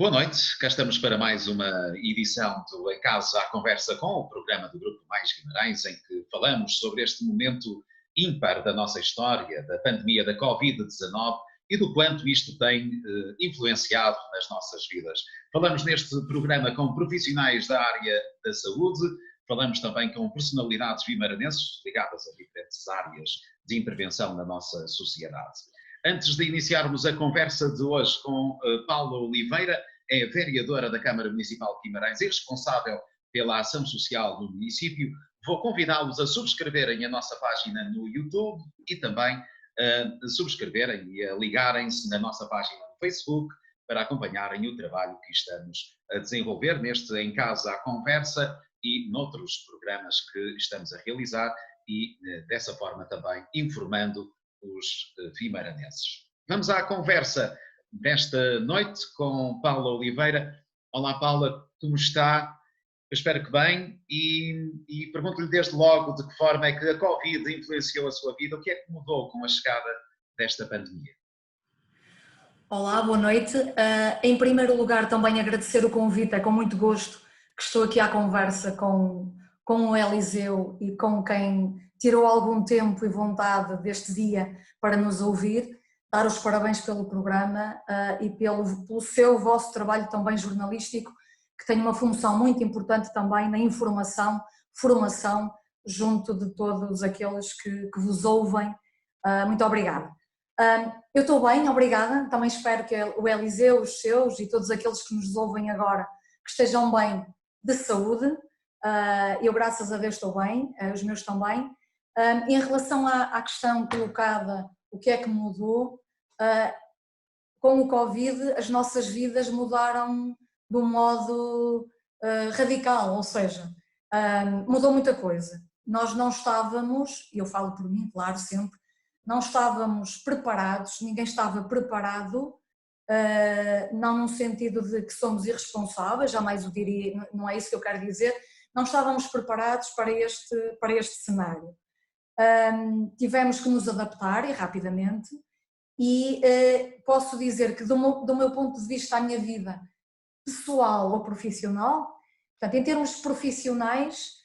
Boa noite, cá estamos para mais uma edição do Em Casa à Conversa com o programa do Grupo Mais Guimarães, em que falamos sobre este momento ímpar da nossa história, da pandemia da Covid-19 e do quanto isto tem influenciado nas nossas vidas. Falamos neste programa com profissionais da área da saúde, falamos também com personalidades vimaranenses ligadas a diferentes áreas de intervenção na nossa sociedade. Antes de iniciarmos a conversa de hoje com Paula Oliveira, é vereadora da Câmara Municipal de Guimarães e responsável pela ação social do município, vou convidá-los a subscreverem a nossa página no YouTube e também a subscreverem e a ligarem-se na nossa página no Facebook para acompanharem o trabalho que estamos a desenvolver neste Em Casa à Conversa e noutros programas que estamos a realizar e dessa forma também informando os vimaranenses. Vamos à conversa desta noite com Paula Oliveira. Olá Paula, como está? Eu espero que bem e pergunto-lhe desde logo de que forma é que a Covid influenciou a sua vida, o que é que mudou com a chegada desta pandemia? Olá, boa noite. Em primeiro lugar, também agradecer o convite, é com muito gosto que estou aqui à conversa com o Eliseu e com quem tirou algum tempo e vontade deste dia para nos ouvir, dar os parabéns pelo programa e pelo vosso trabalho também jornalístico, que tem uma função muito importante também na informação, formação, junto de todos aqueles que vos ouvem. Muito obrigada. Eu estou bem, obrigada. Também espero que o Eliseu, os seus e todos aqueles que nos ouvem agora que estejam bem de saúde. Eu, graças a Deus, estou bem, os meus também. Em relação à questão colocada, o que é que mudou? Com o Covid, as nossas vidas mudaram de um modo radical, ou seja, mudou muita coisa. Nós não estávamos, e eu falo por mim, claro, sempre, não estávamos preparados, ninguém estava preparado, não no sentido de que somos irresponsáveis, jamais o diria, não é isso que eu quero dizer, não estávamos preparados para este cenário. Tivemos que nos adaptar e rapidamente e posso dizer que do meu ponto de vista, a minha vida pessoal ou profissional, portanto, em termos profissionais,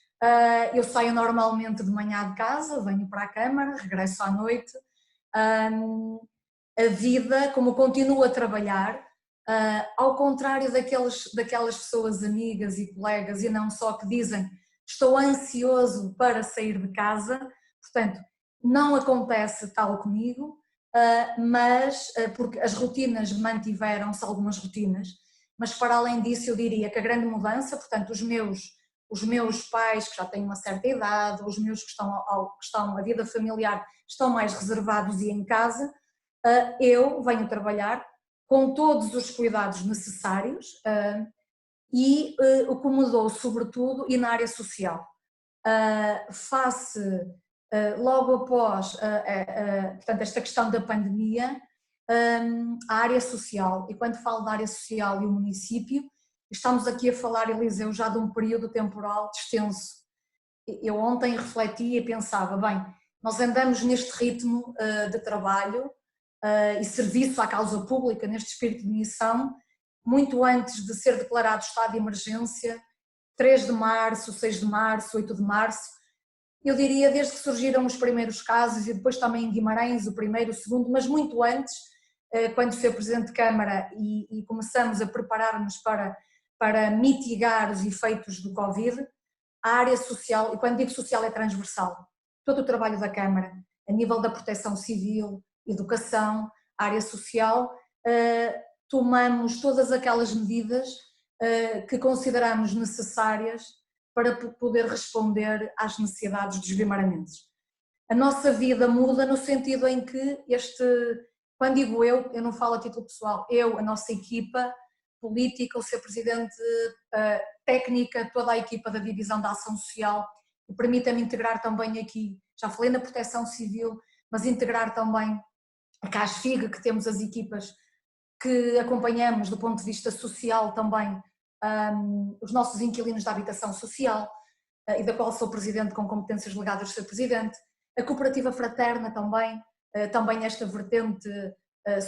eu saio normalmente de manhã de casa, venho para a Câmara, regresso à noite. A vida, como eu continuo a trabalhar, ao contrário daquelas pessoas amigas e colegas, e não só, que dizem estou ansioso para sair de casa, portanto, não acontece tal comigo, mas porque as rotinas mantiveram-se, algumas rotinas, mas para além disso eu diria que a grande mudança, portanto, os meus pais que já têm uma certa idade, os meus que estão a vida familiar estão mais reservados e em casa, eu venho trabalhar com todos os cuidados necessários e o que mudou sobretudo e na área social. Logo após portanto, esta questão da pandemia, a área social, e quando falo da área social e o município, estamos aqui a falar, Eliseu, já de um período temporal extenso. Eu ontem refletia e pensava, bem, nós andamos neste ritmo de trabalho e serviço à causa pública, neste espírito de missão, muito antes de ser declarado estado de emergência, 3 de março, 6 de março, 8 de março, eu diria desde que surgiram os primeiros casos e depois também em Guimarães, o primeiro, o segundo, mas muito antes, quando foi Presidente de Câmara e começamos a preparar-nos para mitigar os efeitos do Covid, a área social, e quando digo social é transversal, todo o trabalho da Câmara, a nível da proteção civil, educação, área social, tomamos todas aquelas medidas que consideramos necessárias para poder responder às necessidades dos guimaranenses. A nossa vida muda no sentido em que quando digo eu não falo a título pessoal, a nossa equipa política, o Sr. Presidente, técnica, toda a equipa da Divisão da Ação Social, e permita-me integrar também aqui, já falei na proteção civil, mas integrar também a CASFIG, que temos as equipas que acompanhamos do ponto de vista social também, os nossos inquilinos da habitação social, e da qual sou Presidente com competências delegadas do Sr. Presidente, a cooperativa fraterna também esta vertente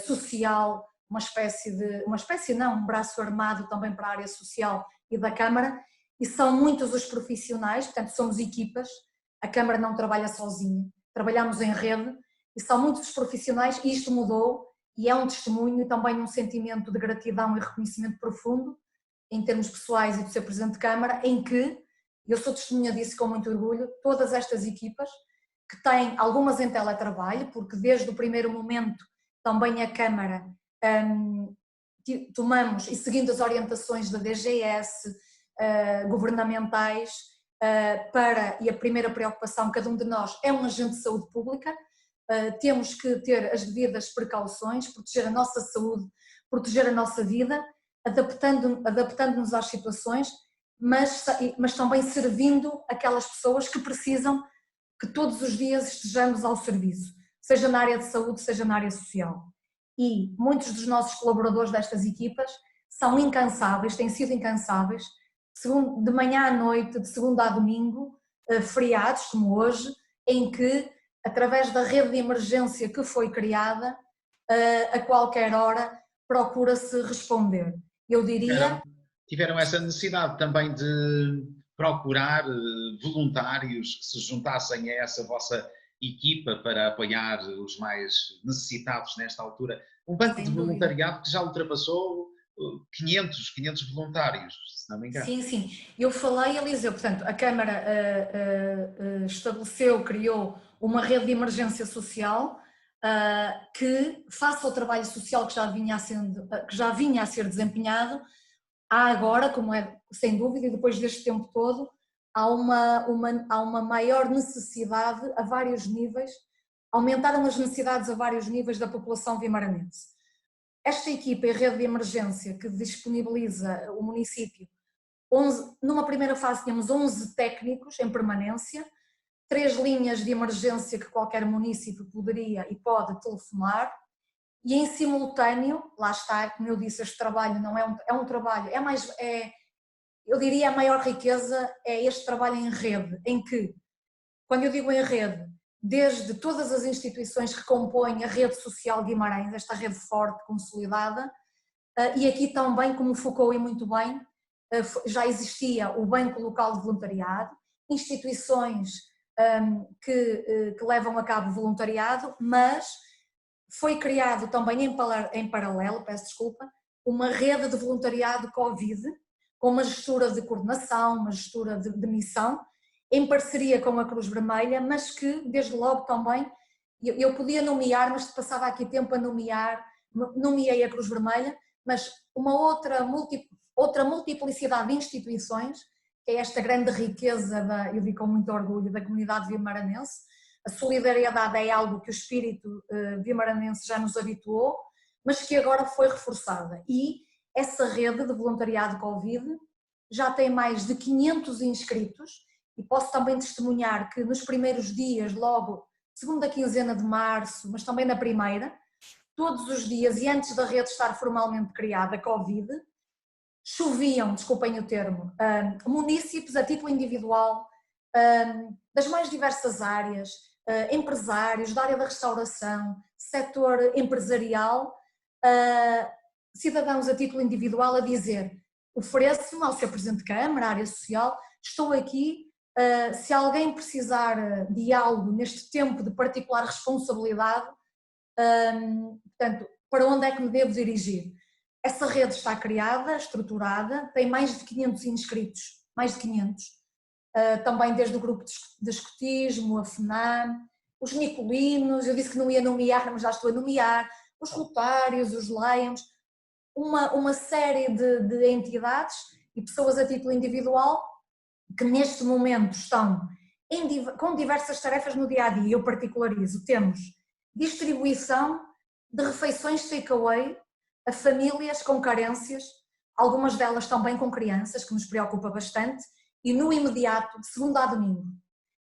social um braço armado também para a área social e da Câmara, e são muitos os profissionais, portanto somos equipas, a Câmara não trabalha sozinha, trabalhamos em rede, e são muitos os profissionais, e isto mudou, e é um testemunho e também um sentimento de gratidão e reconhecimento profundo, em termos pessoais e de ser Presidente de Câmara, em que, eu sou testemunha disso com muito orgulho, todas estas equipas, que têm algumas em teletrabalho, porque desde o primeiro momento também a Câmara tomamos, e seguindo as orientações da DGS, governamentais, e a primeira preocupação, cada um de nós é um agente de saúde pública, temos que ter as devidas precauções, proteger a nossa saúde, proteger a nossa vida, adaptando-nos às situações, mas também servindo aquelas pessoas que precisam que todos os dias estejamos ao serviço, seja na área de saúde, seja na área social. E muitos dos nossos colaboradores destas equipas são incansáveis, têm sido incansáveis, de manhã à noite, de segunda a domingo, feriados como hoje, em que, através da rede de emergência que foi criada, a qualquer hora procura-se responder. Eu diria... Tiveram essa necessidade também de procurar voluntários que se juntassem a essa vossa equipa para apoiar os mais necessitados nesta altura. Um banco de voluntariado que já ultrapassou 500 voluntários, se não me engano. Sim, sim. Eu falei, Eliseu, portanto, a Câmara criou uma rede de emergência social que, face ao trabalho social que já vinha a ser desempenhado, há agora, como é sem dúvida, e depois deste tempo todo, há uma maior necessidade a vários níveis, aumentaram as necessidades a vários níveis da população vimaranense. Esta equipa e rede de emergência que disponibiliza o município, numa primeira fase tínhamos 11 técnicos em permanência, 3 linhas de emergência que qualquer município poderia e pode telefonar, e em simultâneo, lá está, como eu disse, este trabalho não é um trabalho, eu diria a maior riqueza é este trabalho em rede, em que, quando eu digo em rede, desde todas as instituições que compõem a rede social de Guimarães, esta rede forte, consolidada, e aqui também, como focou e muito bem, já existia o Banco Local de Voluntariado, instituições que levam a cabo voluntariado, mas foi criado também em paralelo, peço desculpa, uma rede de voluntariado Covid, com uma gestura de coordenação, uma gestura de missão, em parceria com a Cruz Vermelha, mas que desde logo também, eu podia nomear, mas passava aqui tempo a nomeei a Cruz Vermelha, mas uma outra multiplicidade de instituições, que é esta grande riqueza, eu digo com muito orgulho, da comunidade vimaranense. A solidariedade é algo que o espírito vimaranense já nos habituou, mas que agora foi reforçada. E essa rede de voluntariado Covid já tem mais de 500 inscritos, e posso também testemunhar que nos primeiros dias, logo segunda quinzena de março, mas também na primeira, todos os dias e antes da rede estar formalmente criada, Covid, choviam, desculpem o termo, munícipes a título individual, das mais diversas áreas, empresários da área da restauração, setor empresarial, cidadãos a título individual a dizer: ofereço-me ao ser Presidente de Câmara, área social, estou aqui, se alguém precisar de algo neste tempo de particular responsabilidade, portanto, para onde é que me devo dirigir? Essa rede está criada, estruturada, tem mais de 500 inscritos, mais de 500, também desde o grupo de escotismo, a FNAM, os Nicolinos, eu disse que não ia nomear, mas já estou a nomear, os Rotários, os Lions, uma série de entidades e pessoas a título individual que neste momento estão com diversas tarefas no dia-a-dia. Eu particularizo, temos distribuição de refeições takeaway a famílias com carências, algumas delas também com crianças, que nos preocupa bastante, e no imediato, de segunda a domingo.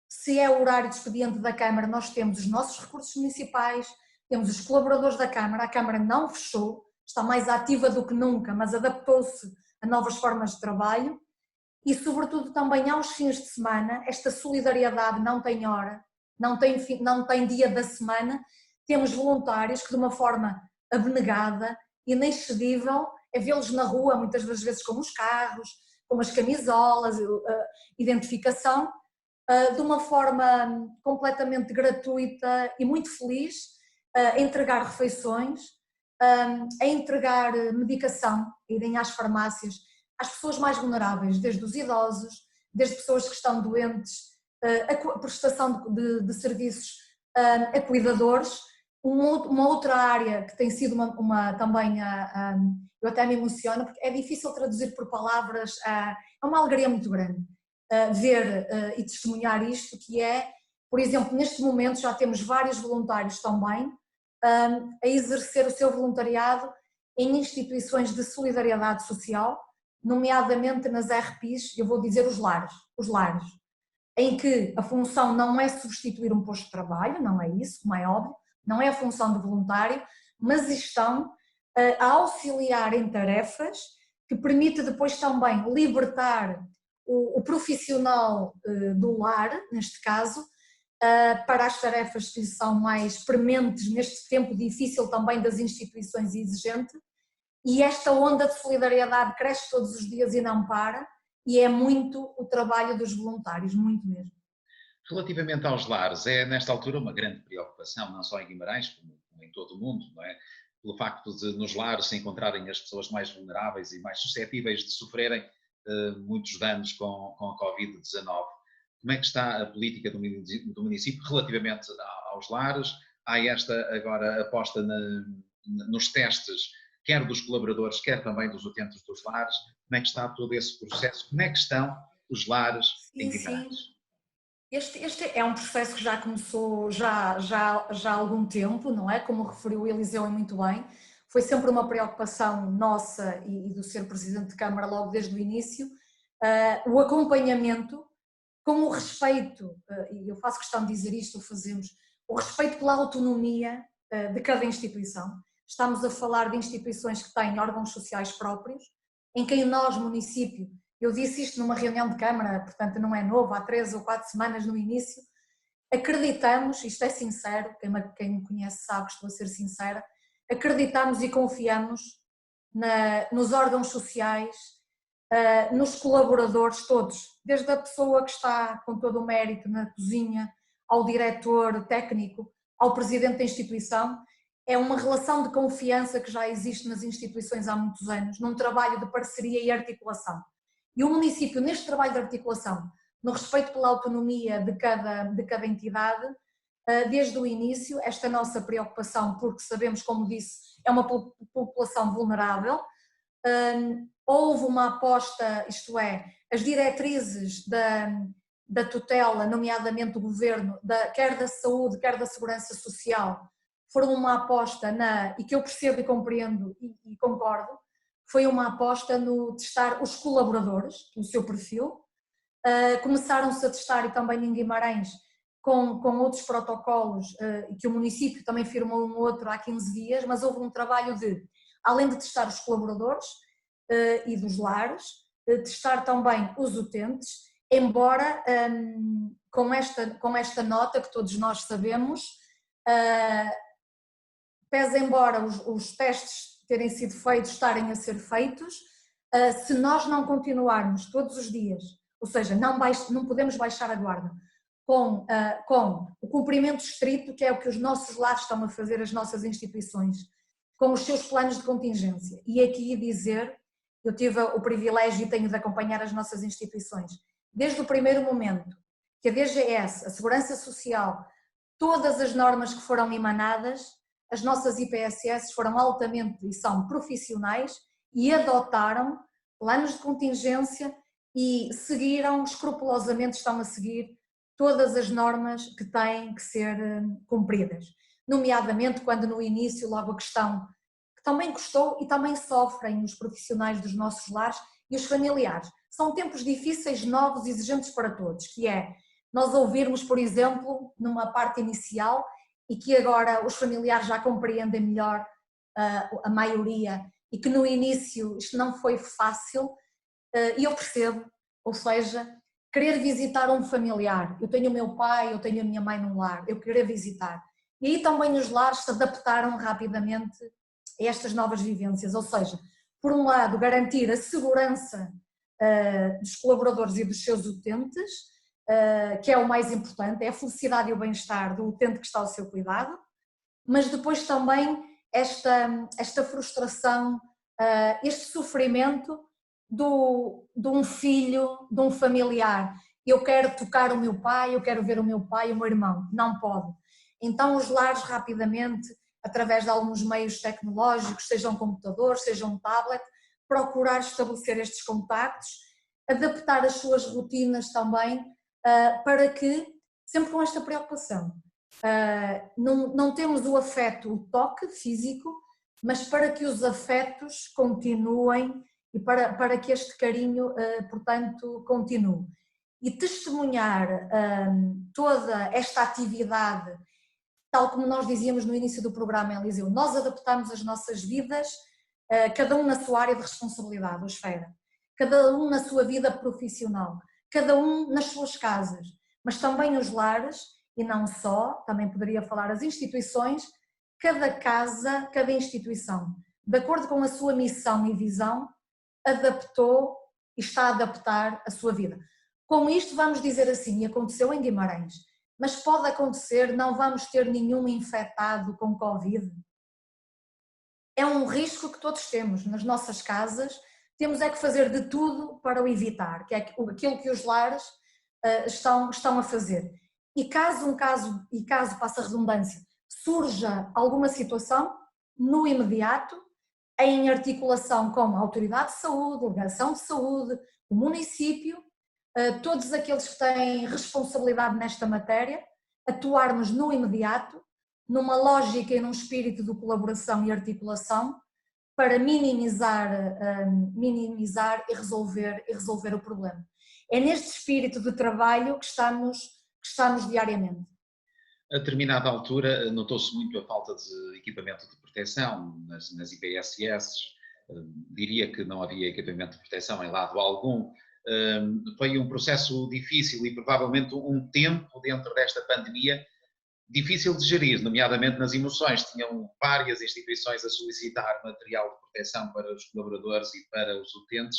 Se é o horário de expediente da Câmara, nós temos os nossos recursos municipais, temos os colaboradores da Câmara, a Câmara não fechou, está mais ativa do que nunca, mas adaptou-se a novas formas de trabalho, e sobretudo também aos fins de semana, esta solidariedade não tem hora, não tem dia da semana, temos voluntários que de uma forma abnegada inexcedível é vê-los na rua, muitas das vezes com os carros, com as camisolas, identificação, de uma forma completamente gratuita e muito feliz, a entregar refeições, a entregar medicação, a irem às farmácias, às pessoas mais vulneráveis, desde os idosos, desde pessoas que estão doentes, a prestação de serviços a cuidadores. Uma outra área que tem sido também, eu até me emociono, porque é difícil traduzir por palavras, é uma alegria muito grande ver e testemunhar isto, que é, por exemplo, neste momento já temos vários voluntários também a exercer o seu voluntariado em instituições de solidariedade social, nomeadamente nas RPIs, eu vou dizer os lares, em que a função não é substituir um posto de trabalho, não é isso, como é óbvio, não é a função do voluntário, mas estão a auxiliar em tarefas que permite depois também libertar o profissional do lar, neste caso, para as tarefas que lhe são mais prementes neste tempo difícil também das instituições e exigente, e esta onda de solidariedade cresce todos os dias e não para, e é muito o trabalho dos voluntários, muito mesmo. Relativamente aos lares, é nesta altura uma grande preocupação, não só em Guimarães, como em todo o mundo, não é? Pelo facto de nos lares se encontrarem as pessoas mais vulneráveis e mais suscetíveis de sofrerem muitos danos com a Covid-19. Como é que está a política do município relativamente aos lares? Há esta agora aposta nos testes, quer dos colaboradores, quer também dos utentes dos lares. Como é que está todo esse processo? Como é que estão os lares em Guimarães? Sim. Este é um processo que já começou já há algum tempo, não é? Como referiu o Eliseu muito bem, foi sempre uma preocupação nossa e do Sr. Presidente de Câmara logo desde o início, o acompanhamento com o respeito, e eu faço questão de dizer isto, o fazemos, o respeito pela autonomia de cada instituição. Estamos a falar de instituições que têm órgãos sociais próprios, em quem nós, município, eu disse isto numa reunião de Câmara, portanto não é novo, há 3 ou 4 semanas no início, acreditamos, isto é sincero, quem me conhece sabe que estou a ser sincera, acreditamos e confiamos nos órgãos sociais, nos colaboradores todos, desde a pessoa que está com todo o mérito na cozinha, ao diretor técnico, ao presidente da instituição. É uma relação de confiança que já existe nas instituições há muitos anos, num trabalho de parceria e articulação. E o município, neste trabalho de articulação, no respeito pela autonomia de cada entidade, desde o início, esta nossa preocupação, porque sabemos, como disse, é uma população vulnerável, houve uma aposta, isto é, as diretrizes da tutela, nomeadamente do governo, quer da saúde, quer da segurança social, foram uma aposta e que eu percebo e compreendo e concordo, foi uma aposta no testar os colaboradores, o seu perfil. Começaram-se a testar, e também em Guimarães, com outros protocolos, que o município também firmou um outro há 15 dias, mas houve um trabalho além de testar os colaboradores e dos lares, testar também os utentes, embora com esta nota que todos nós sabemos, pese embora os testes terem sido feitos, estarem a ser feitos, se nós não continuarmos todos os dias, ou seja, não podemos baixar a guarda, com o cumprimento estrito, que é o que os nossos lares estão a fazer, as nossas instituições, com os seus planos de contingência. E aqui dizer, eu tive o privilégio e tenho de acompanhar as nossas instituições, desde o primeiro momento, que a DGS, a Segurança Social, todas as normas que foram emanadas, as nossas IPSS foram altamente e são profissionais e adotaram planos de contingência e seguiram escrupulosamente, estão a seguir todas as normas que têm que ser cumpridas. Nomeadamente quando no início logo a questão que também custou e também sofrem os profissionais dos nossos lares e os familiares. São tempos difíceis, novos, exigentes para todos, que é nós ouvirmos, por exemplo, numa parte inicial, e que agora os familiares já compreendem melhor, a maioria, e que no início isto não foi fácil, e eu percebo, ou seja, querer visitar um familiar, eu tenho o meu pai, eu tenho a minha mãe num lar, eu querer visitar, e aí também os lares se adaptaram rapidamente estas novas vivências, ou seja, por um lado garantir a segurança dos colaboradores e dos seus utentes, que é o mais importante, é a felicidade e o bem-estar do utente que está ao seu cuidado, mas depois também esta frustração, este sofrimento de um filho, de um familiar. Eu quero tocar o meu pai, eu quero ver o meu pai, o meu irmão. Não pode. Então os lares rapidamente, através de alguns meios tecnológicos, sejam computadores, sejam um tablet, procurar estabelecer estes contactos, adaptar as suas rotinas também, para que, sempre com esta preocupação, não temos o afeto, o toque físico, mas para que os afetos continuem e para que este carinho, portanto, continue. E testemunhar toda esta atividade, tal como nós dizíamos no início do programa, Eliseu, nós adaptamos as nossas vidas, cada um na sua área de responsabilidade ou esfera, cada um na sua vida profissional, cada um nas suas casas, mas também os lares, e não só, também poderia falar as instituições, cada casa, cada instituição, de acordo com a sua missão e visão, adaptou e está a adaptar a sua vida. Com isto vamos dizer assim, aconteceu em Guimarães, mas pode acontecer, não vamos ter nenhum infectado com Covid. É um risco que todos temos nas nossas casas, temos é que fazer de tudo para o evitar, que é aquilo que os lares estão a fazer. E caso passa a redundância, surja alguma situação, no imediato, em articulação com a autoridade de saúde, a delegação de saúde, o município, todos aqueles que têm responsabilidade nesta matéria, atuarmos no imediato, numa lógica e num espírito de colaboração e articulação, para minimizar e resolver o problema. É neste espírito de trabalho que estamos diariamente. A determinada altura notou-se muito a falta de equipamento de proteção nas IPSS, diria que não havia equipamento de proteção em lado algum. Foi um processo difícil e provavelmente um tempo dentro desta pandemia difícil de gerir, nomeadamente nas emoções. Tinham várias instituições a solicitar material de proteção para os colaboradores e para os utentes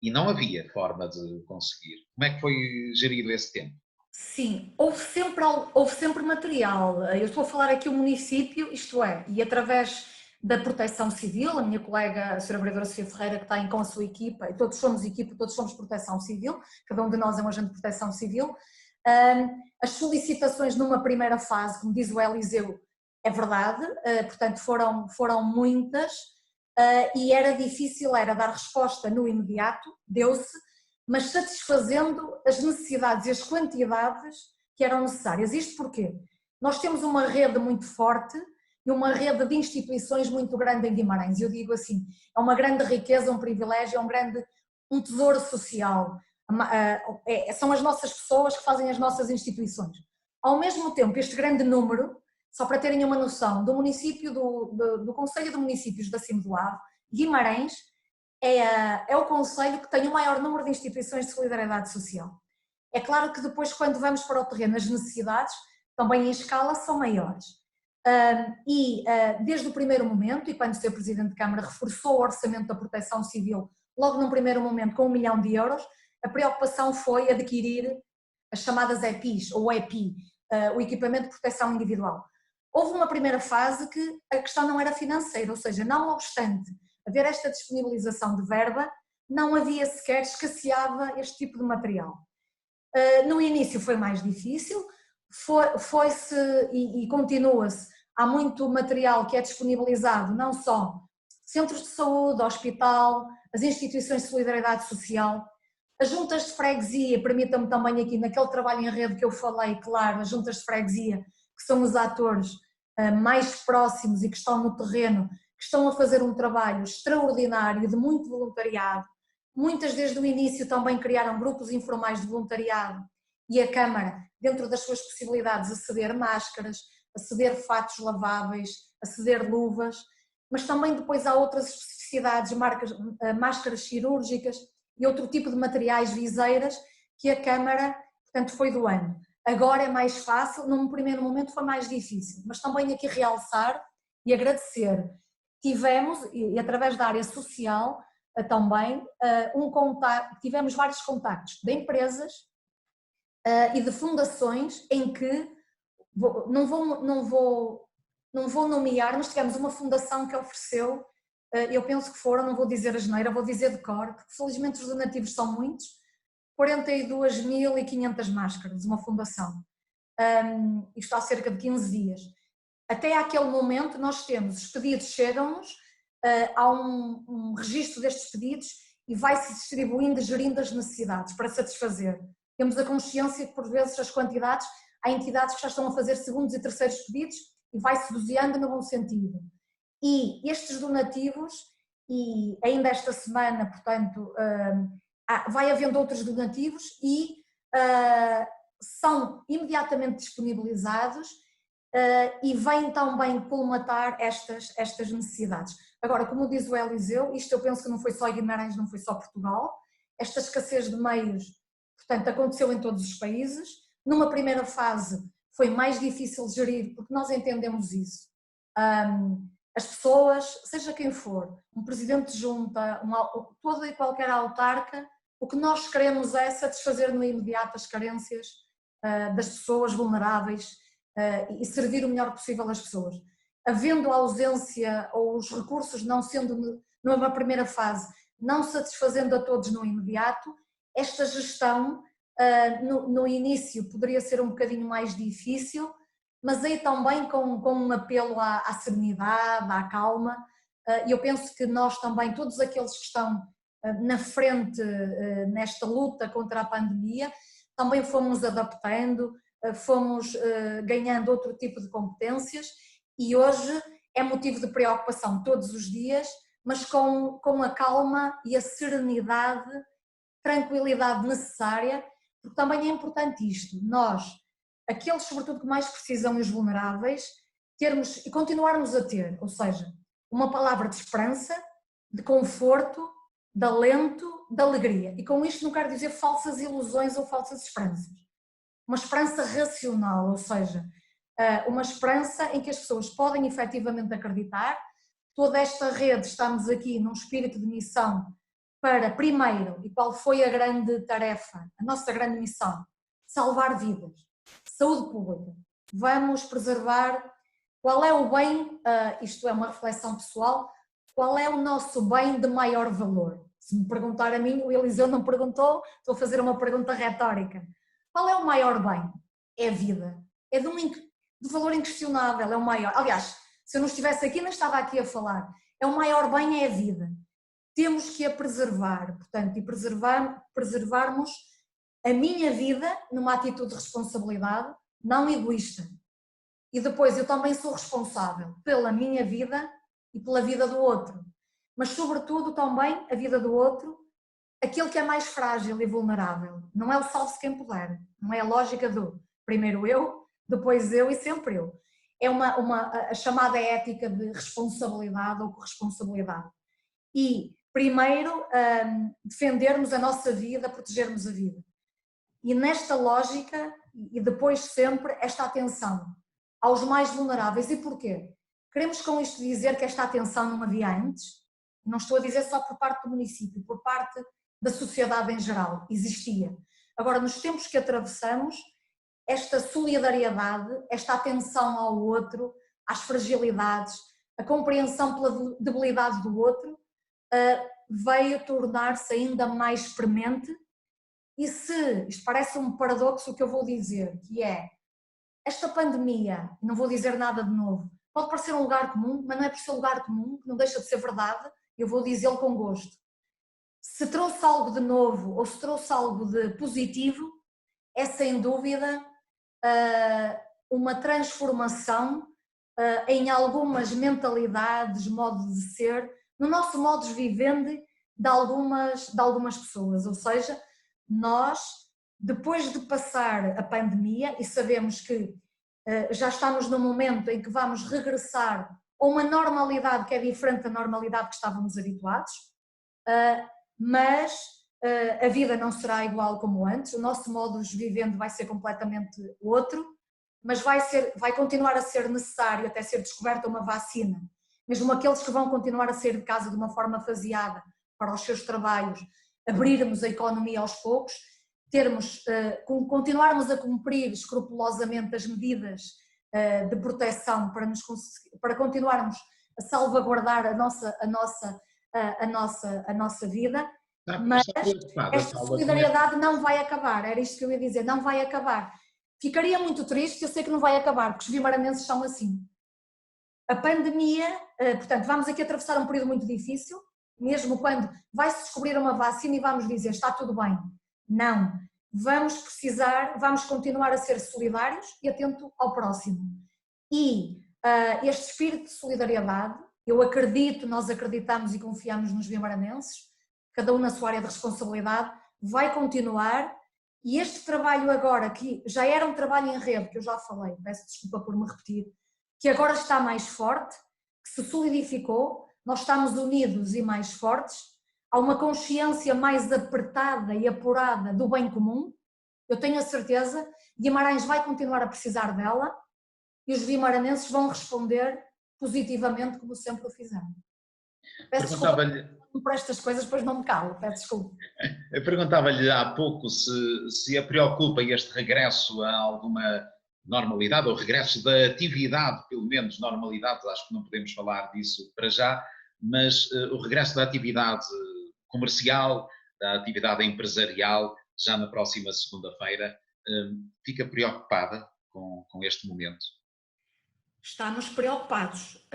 e não havia forma de conseguir. Como é que foi gerido esse tempo? Sim, houve sempre material. Eu estou a falar aqui o município, isto é, e através da Proteção Civil, a minha colega, a Sra. Vereadora Sofia Ferreira, que tem com a sua equipa, e todos somos equipa, todos somos Proteção Civil, cada um de nós é um agente de Proteção Civil. As solicitações numa primeira fase, como diz o Eliseu, é verdade, portanto foram muitas, e era difícil, dar resposta no imediato, deu-se, mas satisfazendo as necessidades e as quantidades que eram necessárias. Isto porquê? Nós temos uma rede muito forte e uma rede de instituições muito grande em Guimarães. Eu digo assim, é uma grande riqueza, um privilégio, um tesouro social. São as nossas pessoas que fazem as nossas instituições. Ao mesmo tempo, este grande número, só para terem uma noção, do município, do Conselho de Municípios da Cima do Ave, Guimarães, é o concelho que tem o maior número de instituições de solidariedade social. É claro que depois, quando vamos para o terreno, as necessidades, também em escala, são maiores. Desde o primeiro momento, e quando o Sr. Presidente de Câmara reforçou o orçamento da Proteção Civil, logo num primeiro momento com 1 milhão de euros, a preocupação foi adquirir as chamadas EPIs, ou EPI, o Equipamento de Proteção Individual. Houve uma primeira fase que a questão não era financeira, ou seja, não obstante haver esta disponibilização de verba, não havia sequer, escasseava este tipo de material. No início foi mais difícil, foi-se e continua-se, há muito material que é disponibilizado, não só centros de saúde, hospital, as instituições de solidariedade social, as juntas de freguesia, permitam-me também aqui, naquele trabalho em rede que eu falei, claro, as juntas de freguesia, que são os atores mais próximos e que estão no terreno, que estão a fazer um trabalho extraordinário de muito voluntariado. Muitas desde o início também criaram grupos informais de voluntariado e a Câmara, dentro das suas possibilidades, a ceder máscaras, a ceder fatos laváveis, a ceder luvas, mas também depois há outras especificidades, máscaras cirúrgicas e outro tipo de materiais, viseiras, que a Câmara, portanto, foi doando. Agora é mais fácil, num primeiro momento foi mais difícil, mas também aqui realçar e agradecer tivemos, e através da área social também, tivemos vários contactos de empresas e de fundações em que, não vou nomear, mas tivemos uma fundação que ofereceu, eu penso que foram, não vou dizer a asneira, vou dizer de cor, porque felizmente os donativos são muitos, 42.500 máscaras, uma fundação. Isto há cerca de 15 dias. Até àquele momento nós temos, os pedidos chegam-nos, há um registro destes pedidos e vai-se distribuindo e gerindo as necessidades para satisfazer. Temos a consciência que por vezes as quantidades, há entidades que já estão a fazer segundos e terceiros pedidos e vai-se doseando no bom sentido. E estes donativos, e ainda esta semana, portanto, vai havendo outros donativos e são imediatamente disponibilizados e vêm também colmatar estas necessidades. Agora, como diz o Eliseu, isto eu penso que não foi só Guimarães, não foi só Portugal, esta escassez de meios, portanto, aconteceu em todos os países. Numa primeira fase foi mais difícil de gerir, porque nós entendemos isso. As pessoas, seja quem for, um presidente de junta, toda e qualquer autarca, o que nós queremos é satisfazer no imediato as carências das pessoas vulneráveis e servir o melhor possível às pessoas. Havendo a ausência ou os recursos não sendo, numa primeira fase, não satisfazendo a todos no imediato, esta gestão no início poderia ser um bocadinho mais difícil, mas aí também com um apelo à serenidade, à calma, e eu penso que nós também, todos aqueles que estão na frente nesta luta contra a pandemia, também fomos adaptando, fomos ganhando outro tipo de competências e hoje é motivo de preocupação todos os dias, mas com a calma e a serenidade, tranquilidade necessária, porque também é importante isto, nós, aqueles sobretudo que mais precisam e os vulneráveis, termos e continuarmos a ter, ou seja, uma palavra de esperança, de conforto, de alento, de alegria. E com isto não quero dizer falsas ilusões ou falsas esperanças. Uma esperança racional, ou seja, uma esperança em que as pessoas podem efetivamente acreditar. Toda esta rede, estamos aqui num espírito de missão para, primeiro, e qual foi a grande tarefa, a nossa grande missão? Salvar vidas, saúde pública. Vamos preservar qual é o bem, isto é uma reflexão pessoal, qual é o nosso bem de maior valor? Se me perguntar a mim, o Eliseu não perguntou, estou a fazer uma pergunta retórica. Qual é o maior bem? É a vida. É de valor inquestionável, é o maior. Aliás, se eu não estivesse aqui, não estava aqui a falar. É o maior bem, é a vida. Temos que a preservar, portanto, e preservarmos a minha vida numa atitude de responsabilidade, não egoísta. E depois eu também sou responsável pela minha vida e pela vida do outro. Mas sobretudo também a vida do outro, aquele que é mais frágil e vulnerável. Não é o salve-se quem puder, não é a lógica do primeiro eu, depois eu e sempre eu. É a chamada ética de responsabilidade ou corresponsabilidade. E primeiro defendermos a nossa vida, protegermos a vida. E nesta lógica, e depois sempre, esta atenção aos mais vulneráveis. E porquê? Queremos com isto dizer que esta atenção não havia antes? Não estou a dizer só por parte do município, por parte da sociedade em geral, existia. Agora, nos tempos que atravessamos, esta solidariedade, esta atenção ao outro, às fragilidades, a compreensão pela debilidade do outro, veio tornar-se ainda mais premente. E isto parece um paradoxo o que eu vou dizer, que é, esta pandemia, não vou dizer nada de novo, pode parecer um lugar comum, mas não é por ser um lugar comum, que não deixa de ser verdade, eu vou dizê-lo com gosto. Se trouxe algo de novo ou se trouxe algo de positivo, é sem dúvida uma transformação em algumas mentalidades, modo de ser, no nosso modus vivendi de algumas pessoas. Ou seja, nós, depois de passar a pandemia e sabemos que já estamos no momento em que vamos regressar a uma normalidade que é diferente da normalidade que estávamos habituados, mas a vida não será igual como antes, o nosso modus vivendi vai ser completamente outro, mas vai continuar a ser necessário até ser descoberta uma vacina mesmo aqueles que vão continuar a sair de casa de uma forma faseada para os seus trabalhos, abrirmos a economia aos poucos, continuarmos a cumprir escrupulosamente as medidas de proteção para continuarmos a salvaguardar a nossa vida, mas esta solidariedade não vai acabar, era isto que eu ia dizer, não vai acabar. Ficaria muito triste, eu sei que não vai acabar, porque os vimaranenses são assim. A pandemia, portanto, vamos aqui atravessar um período muito difícil, mesmo quando vai-se descobrir uma vacina e vamos dizer está tudo bem. Não, vamos continuar a ser solidários e atento ao próximo. E este espírito de solidariedade, nós acreditamos e confiamos nos vimaranenses, cada um na sua área de responsabilidade, vai continuar, e este trabalho agora, que já era um trabalho em rede, que eu já falei, peço desculpa por me repetir, que agora está mais forte, que se solidificou, nós estamos unidos e mais fortes, há uma consciência mais apertada e apurada do bem comum, eu tenho a certeza, Guimarães vai continuar a precisar dela e os vimaranenses vão responder positivamente como sempre o fizeram. Peço desculpa por estas coisas, depois não me calo, peço desculpa. Eu perguntava-lhe há pouco se a preocupa este regresso a alguma normalidade, ou regresso da atividade, pelo menos normalidade, acho que não podemos falar disso para já, mas o regresso da atividade comercial, da atividade empresarial, já na próxima segunda-feira, fica preocupada com este momento? Estamos preocupados.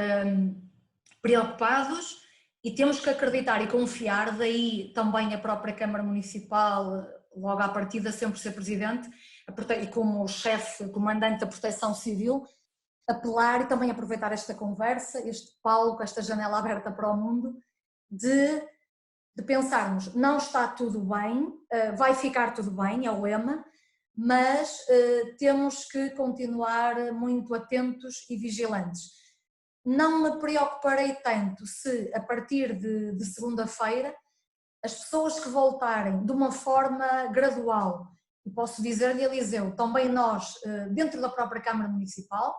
Preocupados e temos que acreditar e confiar, daí também a própria Câmara Municipal, logo à partida sempre ser presidente, e como chefe, comandante da Proteção Civil, apelar e também aproveitar esta conversa, este palco, esta janela aberta para o mundo, de pensarmos, não está tudo bem, vai ficar tudo bem, é o lema, mas temos que continuar muito atentos e vigilantes. Não me preocuparei tanto se a partir de segunda-feira as pessoas que voltarem de uma forma gradual, e posso dizer-lhe, Eliseu, também nós, dentro da própria Câmara Municipal,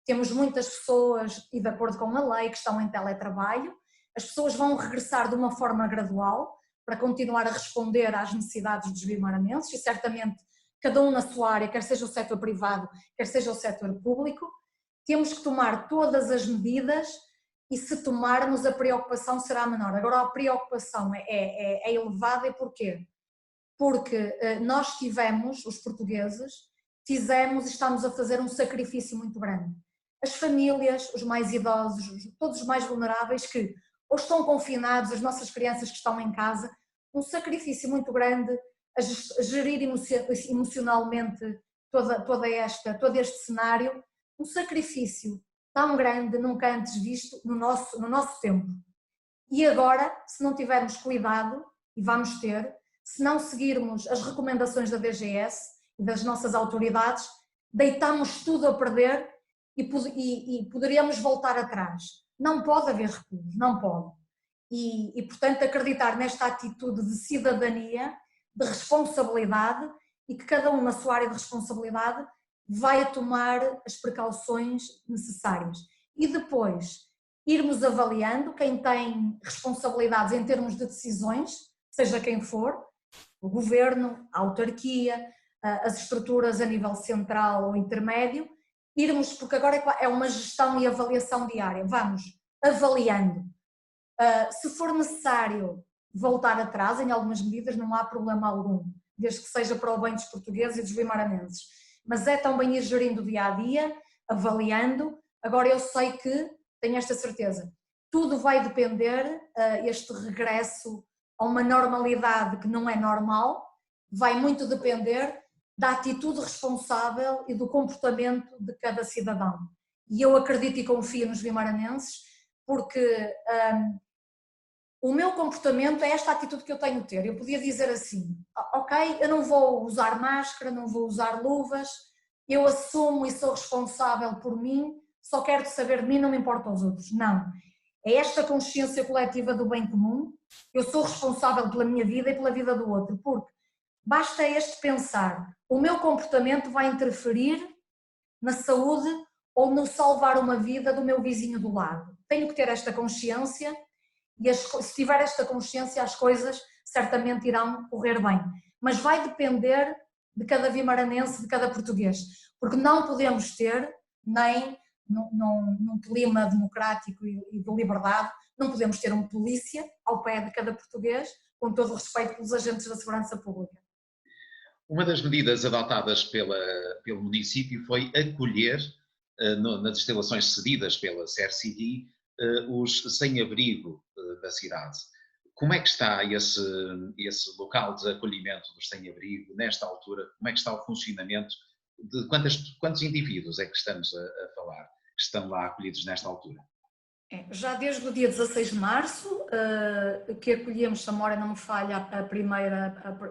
temos muitas pessoas, e de acordo com a lei, que estão em teletrabalho, as pessoas vão regressar de uma forma gradual para continuar a responder às necessidades dos vimaranenses e certamente cada um na sua área, quer seja o setor privado, quer seja o setor público, temos que tomar todas as medidas e se tomarmos a preocupação será menor. Agora a preocupação é elevada e porquê? Porque nós tivemos, os portugueses, fizemos e estamos a fazer um sacrifício muito grande. As famílias, os mais idosos, todos os mais vulneráveis que ou estão confinados, as nossas crianças que estão em casa, um sacrifício muito grande a gerir emocionalmente todo este cenário, um sacrifício tão grande, nunca antes visto no nosso tempo. E agora, se não tivermos cuidado, e vamos ter, se não seguirmos as recomendações da DGS e das nossas autoridades, deitamos tudo a perder e poderíamos voltar atrás. Não pode haver recuos, não pode. E, portanto, acreditar nesta atitude de cidadania, de responsabilidade e que cada um na sua área de responsabilidade vai tomar as precauções necessárias. E depois irmos avaliando quem tem responsabilidades em termos de decisões, seja quem for, o governo, a autarquia, as estruturas a nível central ou intermédio, porque agora é uma gestão e avaliação diária, vamos avaliando. Se for necessário voltar atrás em algumas medidas, não há problema algum, desde que seja para o bem dos portugueses e dos vimaranenses. Mas é também ir gerindo dia a dia, avaliando. Agora eu sei que, tenho esta certeza, tudo vai depender, este regresso a uma normalidade que não é normal, vai muito depender da atitude responsável e do comportamento de cada cidadão. E eu acredito e confio nos vimaranenses, porque o meu comportamento é esta atitude que eu tenho de ter. Eu podia dizer assim, ok, eu não vou usar máscara, não vou usar luvas, eu assumo e sou responsável por mim, só quero saber de mim, não me importa aos outros. Não. É esta consciência coletiva do bem comum, eu sou responsável pela minha vida e pela vida do outro, porque basta pensar, o meu comportamento vai interferir na saúde ou no salvar uma vida do meu vizinho do lado. Tenho que ter esta consciência e se tiver esta consciência as coisas certamente irão correr bem. Mas vai depender de cada vimaranense, de cada português, porque não podemos ter, nem num clima democrático e de liberdade, não podemos ter um polícia ao pé de cada português, com todo o respeito pelos agentes da segurança pública. Uma das medidas adotadas pelo município foi acolher, nas instalações cedidas pela CRCD, os sem-abrigo da cidade. Como é que está esse local de acolhimento dos sem-abrigo nesta altura? Como é que está o funcionamento? De quantos indivíduos é que estamos a falar, que estão lá acolhidos nesta altura? Já desde o dia 16 de março, que acolhemos, se a memória não me falha,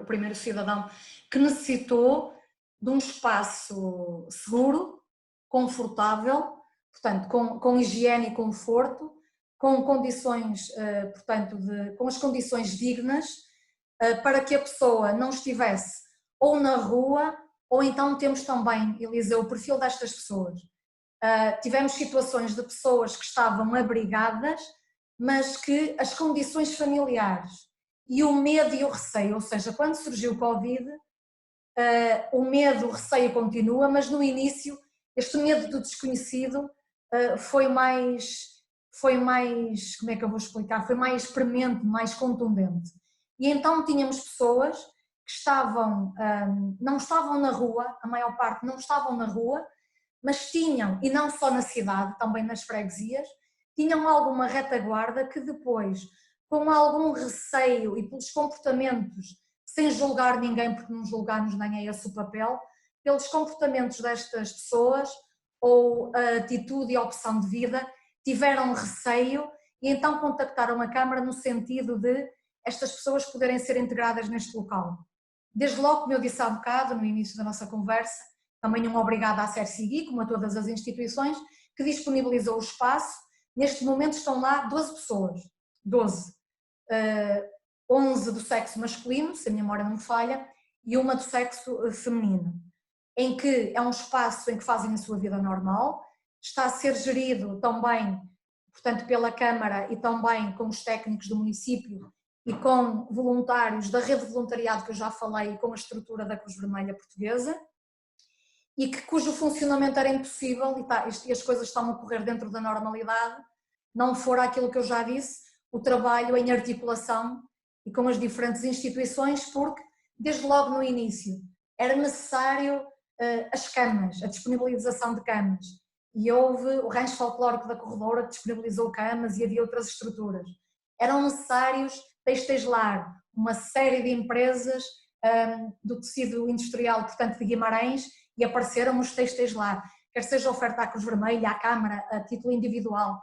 o primeiro cidadão que necessitou de um espaço seguro, confortável, portanto, com higiene e conforto, com condições, portanto, com as condições dignas, para que a pessoa não estivesse ou na rua, ou então temos também, Eliseu, o perfil destas pessoas. Tivemos situações de pessoas que estavam abrigadas, mas que as condições familiares e o medo e o receio, ou seja, quando surgiu o Covid, o medo, o receio continua, mas no início este medo do desconhecido foi mais, como é que eu vou explicar, foi mais premente, mais contundente. E então tínhamos pessoas que não estavam na rua, a maior parte não estavam na rua, mas tinham, e não só na cidade, também nas freguesias, tinham alguma retaguarda que depois, com algum receio e pelos comportamentos, sem julgar ninguém, porque não julgarmos nem é esse o papel, pelos comportamentos destas pessoas, ou a atitude e a opção de vida, tiveram receio e então contactaram a Câmara no sentido de estas pessoas poderem ser integradas neste local. Desde logo, como eu disse há bocado, no início da nossa conversa, também um obrigado à CRCD, como a todas as instituições, que disponibilizou o espaço. Neste momento estão lá 12 pessoas, 12. 11 do sexo masculino, se a minha memória não me falha, e uma do sexo feminino, em que é um espaço em que fazem a sua vida normal, está a ser gerido também, portanto, pela Câmara e também com os técnicos do município e com voluntários da rede de voluntariado que eu já falei e com a estrutura da Cruz Vermelha Portuguesa, e cujo funcionamento era impossível e as coisas estão a correr dentro da normalidade, não for aquilo que eu já disse, o trabalho em articulação e com as diferentes instituições, porque desde logo no início era necessário as camas, a disponibilização de camas, e houve o Rancho Folclórico da Corredora que disponibilizou camas e havia outras estruturas. Eram necessários têxteis lar, uma série de empresas do tecido industrial, portanto de Guimarães, e apareceram os têxteis lá, quer seja oferta à Cruz Vermelha, à Câmara, a título individual,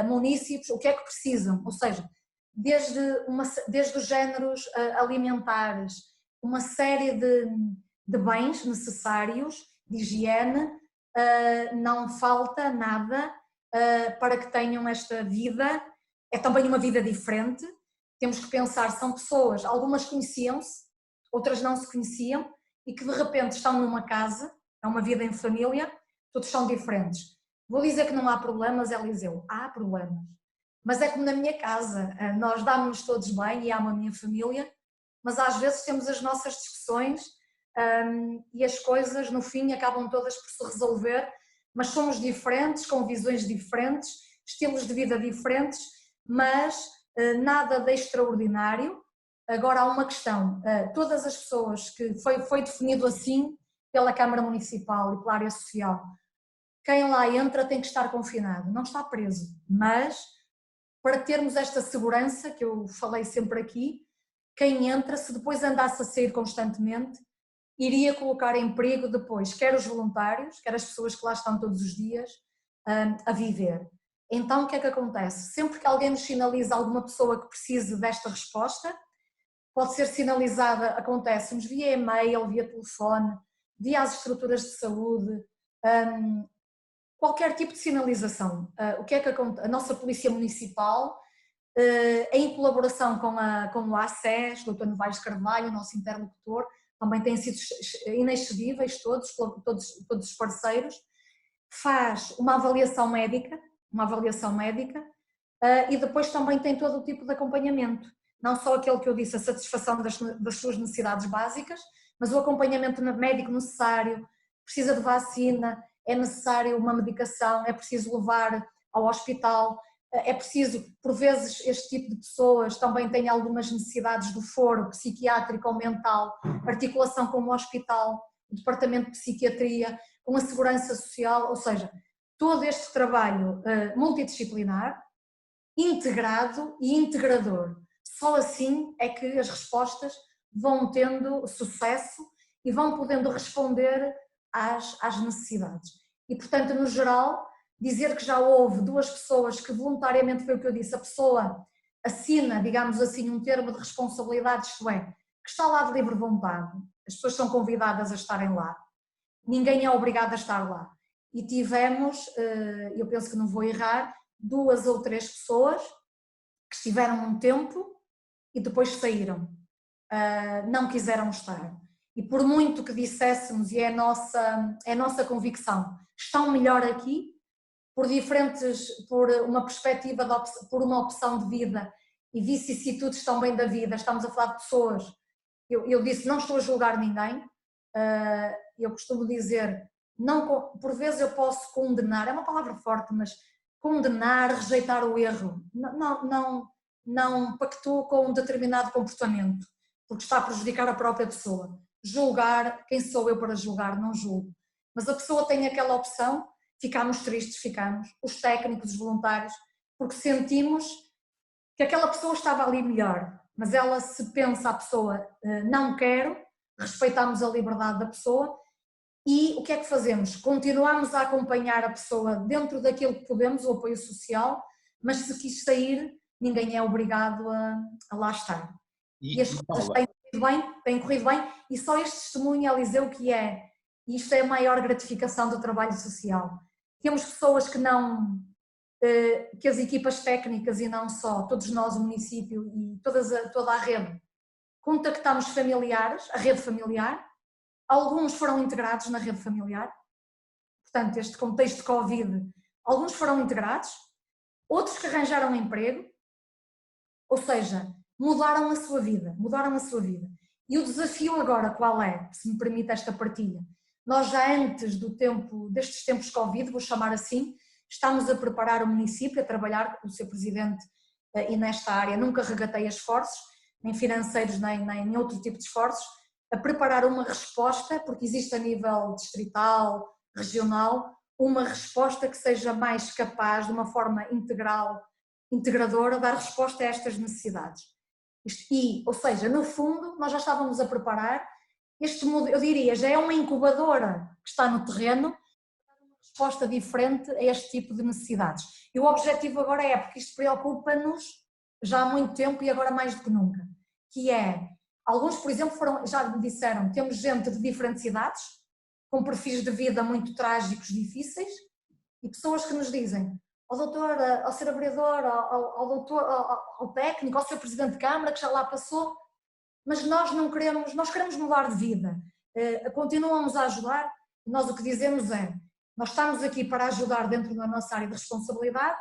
munícipes, o que é que precisam, ou seja, desde os géneros alimentares, uma série de bens necessários, de higiene, não falta nada para que tenham esta vida, é também uma vida diferente, temos que pensar, são pessoas, algumas conheciam-se, outras não se conheciam, e que de repente estão numa casa, é uma vida em família, todos são diferentes. Vou dizer que não há problemas, Eliseu, há problemas, mas é como na minha casa, nós damos-nos todos bem e amo a minha família, mas às vezes temos as nossas discussões e as coisas no fim acabam todas por se resolver, mas somos diferentes, com visões diferentes, estilos de vida diferentes, mas nada de extraordinário. Agora há uma questão, todas as pessoas que foi definido assim pela Câmara Municipal e pela área social, quem lá entra tem que estar confinado, não está preso, mas para termos esta segurança, que eu falei sempre aqui, quem entra, se depois andasse a sair constantemente, iria colocar em perigo depois, quer os voluntários, quer as pessoas que lá estão todos os dias a viver. Então o que é que acontece? Sempre que alguém nos sinaliza alguma pessoa que precise desta resposta, pode ser sinalizada, acontece-nos via e-mail, via telefone, via as estruturas de saúde, qualquer tipo de sinalização. O que é que acontece? A nossa Polícia Municipal, em colaboração com o ACES, o Dr. Novaes Carvalho, o nosso interlocutor, também têm sido inexcedíveis todos os parceiros, faz uma avaliação médica, e depois também tem todo o tipo de acompanhamento, não só aquele que eu disse, a satisfação das suas necessidades básicas, mas o acompanhamento médico necessário, precisa de vacina, é necessário uma medicação, é preciso levar ao hospital, é preciso, por vezes este tipo de pessoas também têm algumas necessidades do foro psiquiátrico ou mental, articulação com o hospital, o departamento de psiquiatria, com a segurança social, ou seja, todo este trabalho multidisciplinar, integrado e integrador. Só assim é que as respostas vão tendo sucesso e vão podendo responder às necessidades. E, portanto, no geral, dizer que já houve 2 pessoas que voluntariamente, foi o que eu disse, a pessoa assina, digamos assim, um termo de responsabilidade, isto é, que está lá de livre vontade, as pessoas são convidadas a estarem lá, ninguém é obrigado a estar lá. E tivemos, eu penso que não vou errar, 2 ou 3 pessoas que estiveram um tempo e depois saíram, não quiseram estar. E por muito que disséssemos, e é a nossa convicção, estão melhor aqui, por uma perspectiva, por uma opção de vida e vicissitudes também da vida, estamos a falar de pessoas, eu disse, não estou a julgar ninguém, eu costumo dizer, não, por vezes eu posso condenar, é uma palavra forte, mas condenar, rejeitar o erro, não pactuo com um determinado comportamento, porque está a prejudicar a própria pessoa. Julgar, quem sou eu para julgar? Não julgo. Mas a pessoa tem aquela opção, ficamos tristes, os técnicos, os voluntários, porque sentimos que aquela pessoa estava ali melhor, mas ela se pensa a pessoa, não quero, respeitamos a liberdade da pessoa e o que é que fazemos? Continuamos a acompanhar a pessoa dentro daquilo que podemos, o apoio social, mas se quis sair, ninguém é obrigado a lá estar. E as coisas têm corrido bem, e só este testemunho, Eliseu, que isto é a maior gratificação do trabalho social. Temos pessoas que as equipas técnicas e não só, todos nós, o município e toda a rede, contactamos familiares, a rede familiar, alguns foram integrados na rede familiar, portanto este contexto de Covid, alguns foram integrados, outros que arranjaram emprego, ou seja, mudaram a sua vida. E o desafio agora qual é, se me permite esta partilha? Nós já antes destes tempos Covid, vou chamar assim, estamos a preparar o município, a trabalhar com o seu presidente e nesta área nunca regatei esforços, nem financeiros, nem outro tipo de esforços, a preparar uma resposta, porque existe a nível distrital, regional, uma resposta que seja mais capaz, de uma forma integradora, dar resposta a estas necessidades. Ou seja, no fundo, nós já estávamos a preparar este modelo, eu diria, já é uma incubadora que está no terreno, uma resposta diferente a este tipo de necessidades. E o objetivo agora é, porque isto preocupa-nos já há muito tempo e agora mais do que nunca, que é, alguns, por exemplo, já me disseram, temos gente de diferentes idades, com perfis de vida muito trágicos, difíceis, e pessoas que nos dizem, ao doutor, ao ser vereador, ao doutor, ao técnico, ao seu presidente de Câmara, que já lá passou, mas nós queremos mudar de vida, continuamos a ajudar, nós o que dizemos é, nós estamos aqui para ajudar dentro da nossa área de responsabilidade,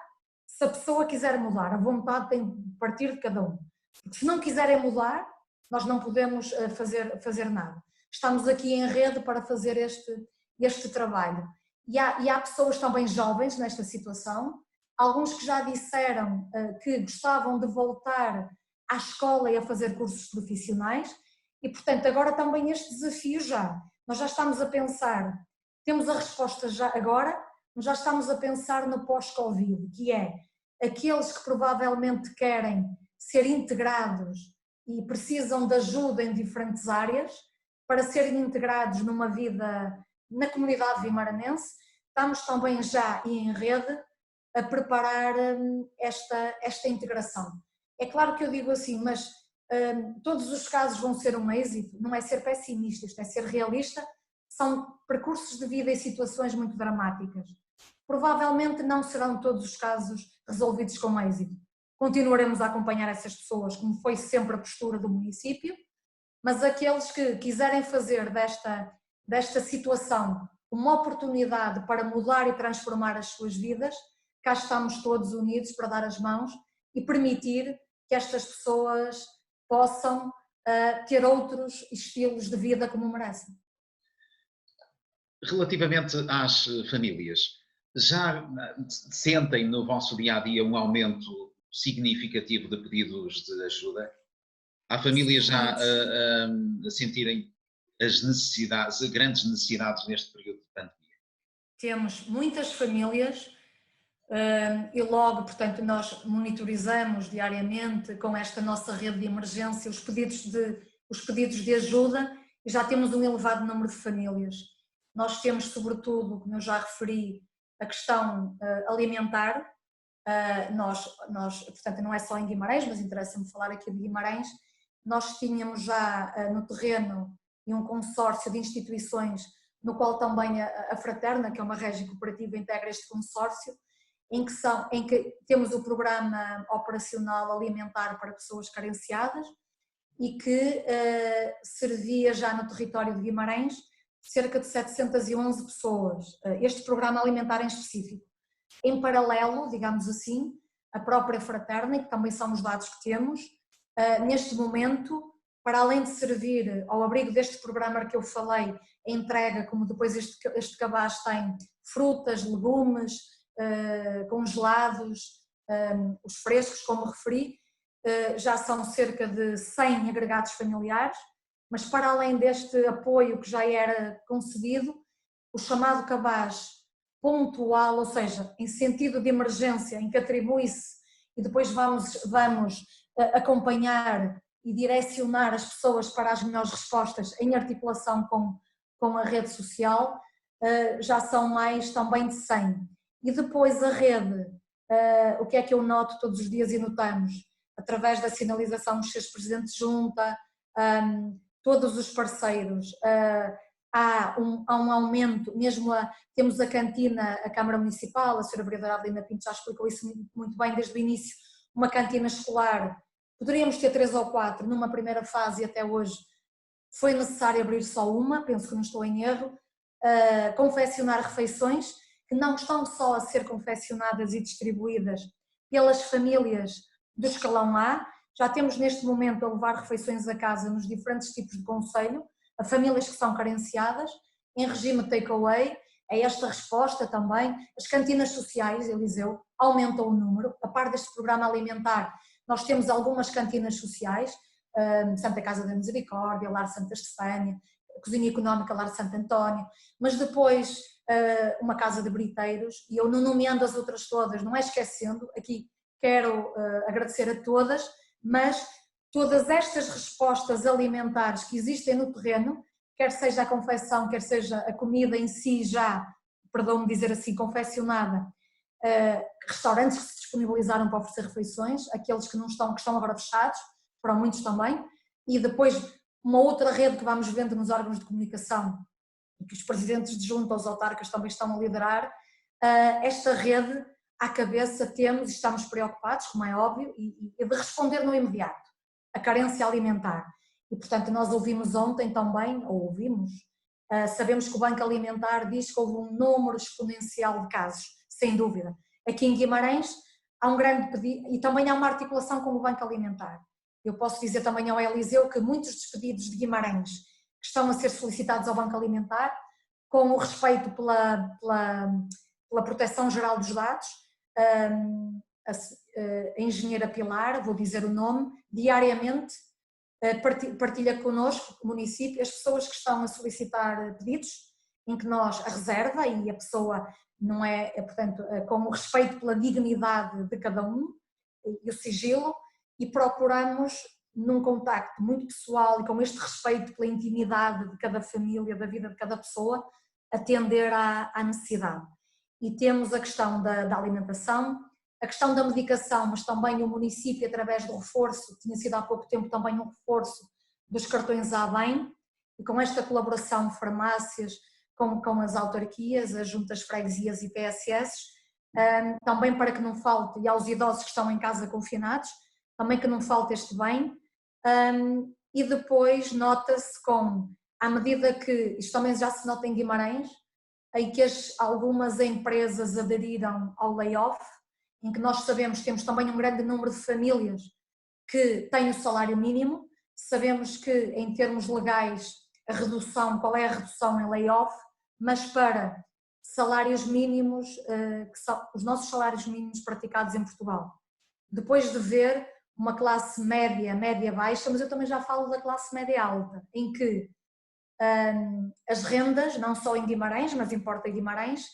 se a pessoa quiser mudar, a vontade tem de partir de cada um, porque se não quiserem mudar, nós não podemos fazer nada. Estamos aqui em rede para fazer este trabalho. E há pessoas também jovens nesta situação, alguns que já disseram que gostavam de voltar à escola e a fazer cursos profissionais e, portanto, agora também este desafio nós já estamos a pensar, temos a resposta já agora, mas já estamos a pensar no pós-Covid, que é aqueles que provavelmente querem ser integrados e precisam de ajuda em diferentes áreas para serem integrados numa vida na comunidade vimaranense, estamos também já e em rede a preparar esta integração. É claro que eu digo assim, mas todos os casos vão ser um êxito, não é ser pessimista, isto é ser realista, são percursos de vida e situações muito dramáticas. Provavelmente não serão todos os casos resolvidos com êxito. Continuaremos a acompanhar essas pessoas, como foi sempre a postura do município, mas aqueles que quiserem fazer desta situação uma oportunidade para mudar e transformar as suas vidas, cá estamos todos unidos para dar as mãos e permitir que estas pessoas possam ter outros estilos de vida como merecem. Relativamente às famílias, já sentem no vosso dia-a-dia um aumento significativo de pedidos de ajuda? Há famílias já a sentirem as necessidades, as grandes necessidades neste período de pandemia? Temos muitas famílias e logo, portanto, nós monitorizamos diariamente com esta nossa rede de emergência os pedidos de ajuda e já temos um elevado número de famílias. Nós temos, sobretudo, como eu já referi, a questão alimentar. Portanto, não é só em Guimarães, mas interessa-me falar aqui de Guimarães. Nós tínhamos já no terreno um consórcio de instituições no qual também a Fraterna, que é uma régia cooperativa, integra este consórcio, em que temos o programa operacional alimentar para pessoas carenciadas e que servia já no território de Guimarães cerca de 711 pessoas, este programa alimentar em específico. Em paralelo, digamos assim, a própria Fraterna, que também são os dados que temos, neste momento, para além de servir ao abrigo deste programa que eu falei, a entrega, como depois este cabaz tem, frutas, legumes, congelados, os frescos, como referi, já são cerca de 100 agregados familiares, mas para além deste apoio que já era concedido, o chamado cabaz pontual, ou seja, em sentido de emergência, em que atribui-se e depois vamos acompanhar e direcionar as pessoas para as melhores respostas em articulação com a rede social, já são mais também de 100. E depois a rede, o que é que eu noto todos os dias e notamos? Através da sinalização dos seus presidentes de junta, todos os parceiros, há um aumento, mesmo temos a cantina, a Câmara Municipal, a Sra. Vereadora Adelina Pinto já explicou isso muito bem desde o início, uma cantina escolar, poderíamos ter 3 ou 4 numa primeira fase e até hoje foi necessário abrir só uma, penso que não estou em erro, confeccionar refeições que não estão só a ser confeccionadas e distribuídas pelas famílias do escalão A, já temos neste momento a levar refeições a casa nos diferentes tipos de concelho, a famílias que são carenciadas, em regime takeaway, é esta resposta também. As cantinas sociais, Eliseu, aumentam o número, a par deste programa alimentar, nós temos algumas cantinas sociais, Santa Casa da Misericórdia, Lar Santa Estefânia, Cozinha Económica Lar Santo António, mas depois uma casa de briteiros, e eu não nomeando as outras todas, não é esquecendo, aqui quero agradecer a todas, mas todas estas respostas alimentares que existem no terreno, quer seja a confecção, quer seja a comida em si já, perdão-me dizer assim, confeccionada, restaurantes que se disponibilizaram para oferecer refeições, aqueles que estão agora fechados, foram muitos também, e depois uma outra rede que vamos vendo nos órgãos de comunicação, e que os presidentes de junta, os autarcas também estão a liderar, esta rede à cabeça temos e estamos preocupados, como é óbvio, e de responder no imediato, a carência alimentar. E portanto nós ouvimos ontem também, ou ouvimos, sabemos que o Banco Alimentar diz que houve um número exponencial de casos, sem dúvida. Aqui em Guimarães há um grande pedido, e também há uma articulação com o Banco Alimentar. Eu posso dizer também ao Eliseu que muitos dos pedidos de Guimarães que estão a ser solicitados ao Banco Alimentar, com o respeito pela proteção geral dos dados, a engenheira Pilar, vou dizer o nome, diariamente partilha connosco, o município, as pessoas que estão a solicitar pedidos, em que nós, a reserva, e a pessoa não portanto, com o respeito pela dignidade de cada um, e o sigilo, e procuramos, num contacto muito pessoal e com este respeito pela intimidade de cada família, da vida de cada pessoa, atender à necessidade. E temos a questão da alimentação, a questão da medicação, mas também o município, através do reforço, tinha sido há pouco tempo também um reforço dos cartões A-Bem, e com esta colaboração farmácias, com as autarquias, as juntas freguesias e PSS, também para que não falte, e aos idosos que estão em casa confinados, também que não falte este bem, e depois nota-se à medida que, isto também já se nota em Guimarães, em que algumas empresas aderiram ao layoff, em que nós sabemos que temos também um grande número de famílias que têm o salário mínimo, sabemos que em termos legais a redução, qual é a redução em layoff, mas para salários mínimos, que são os nossos salários mínimos praticados em Portugal. Depois de ver uma classe média, média-baixa, mas eu também já falo da classe média-alta, em que as rendas, não só em Guimarães, mas importa em Guimarães,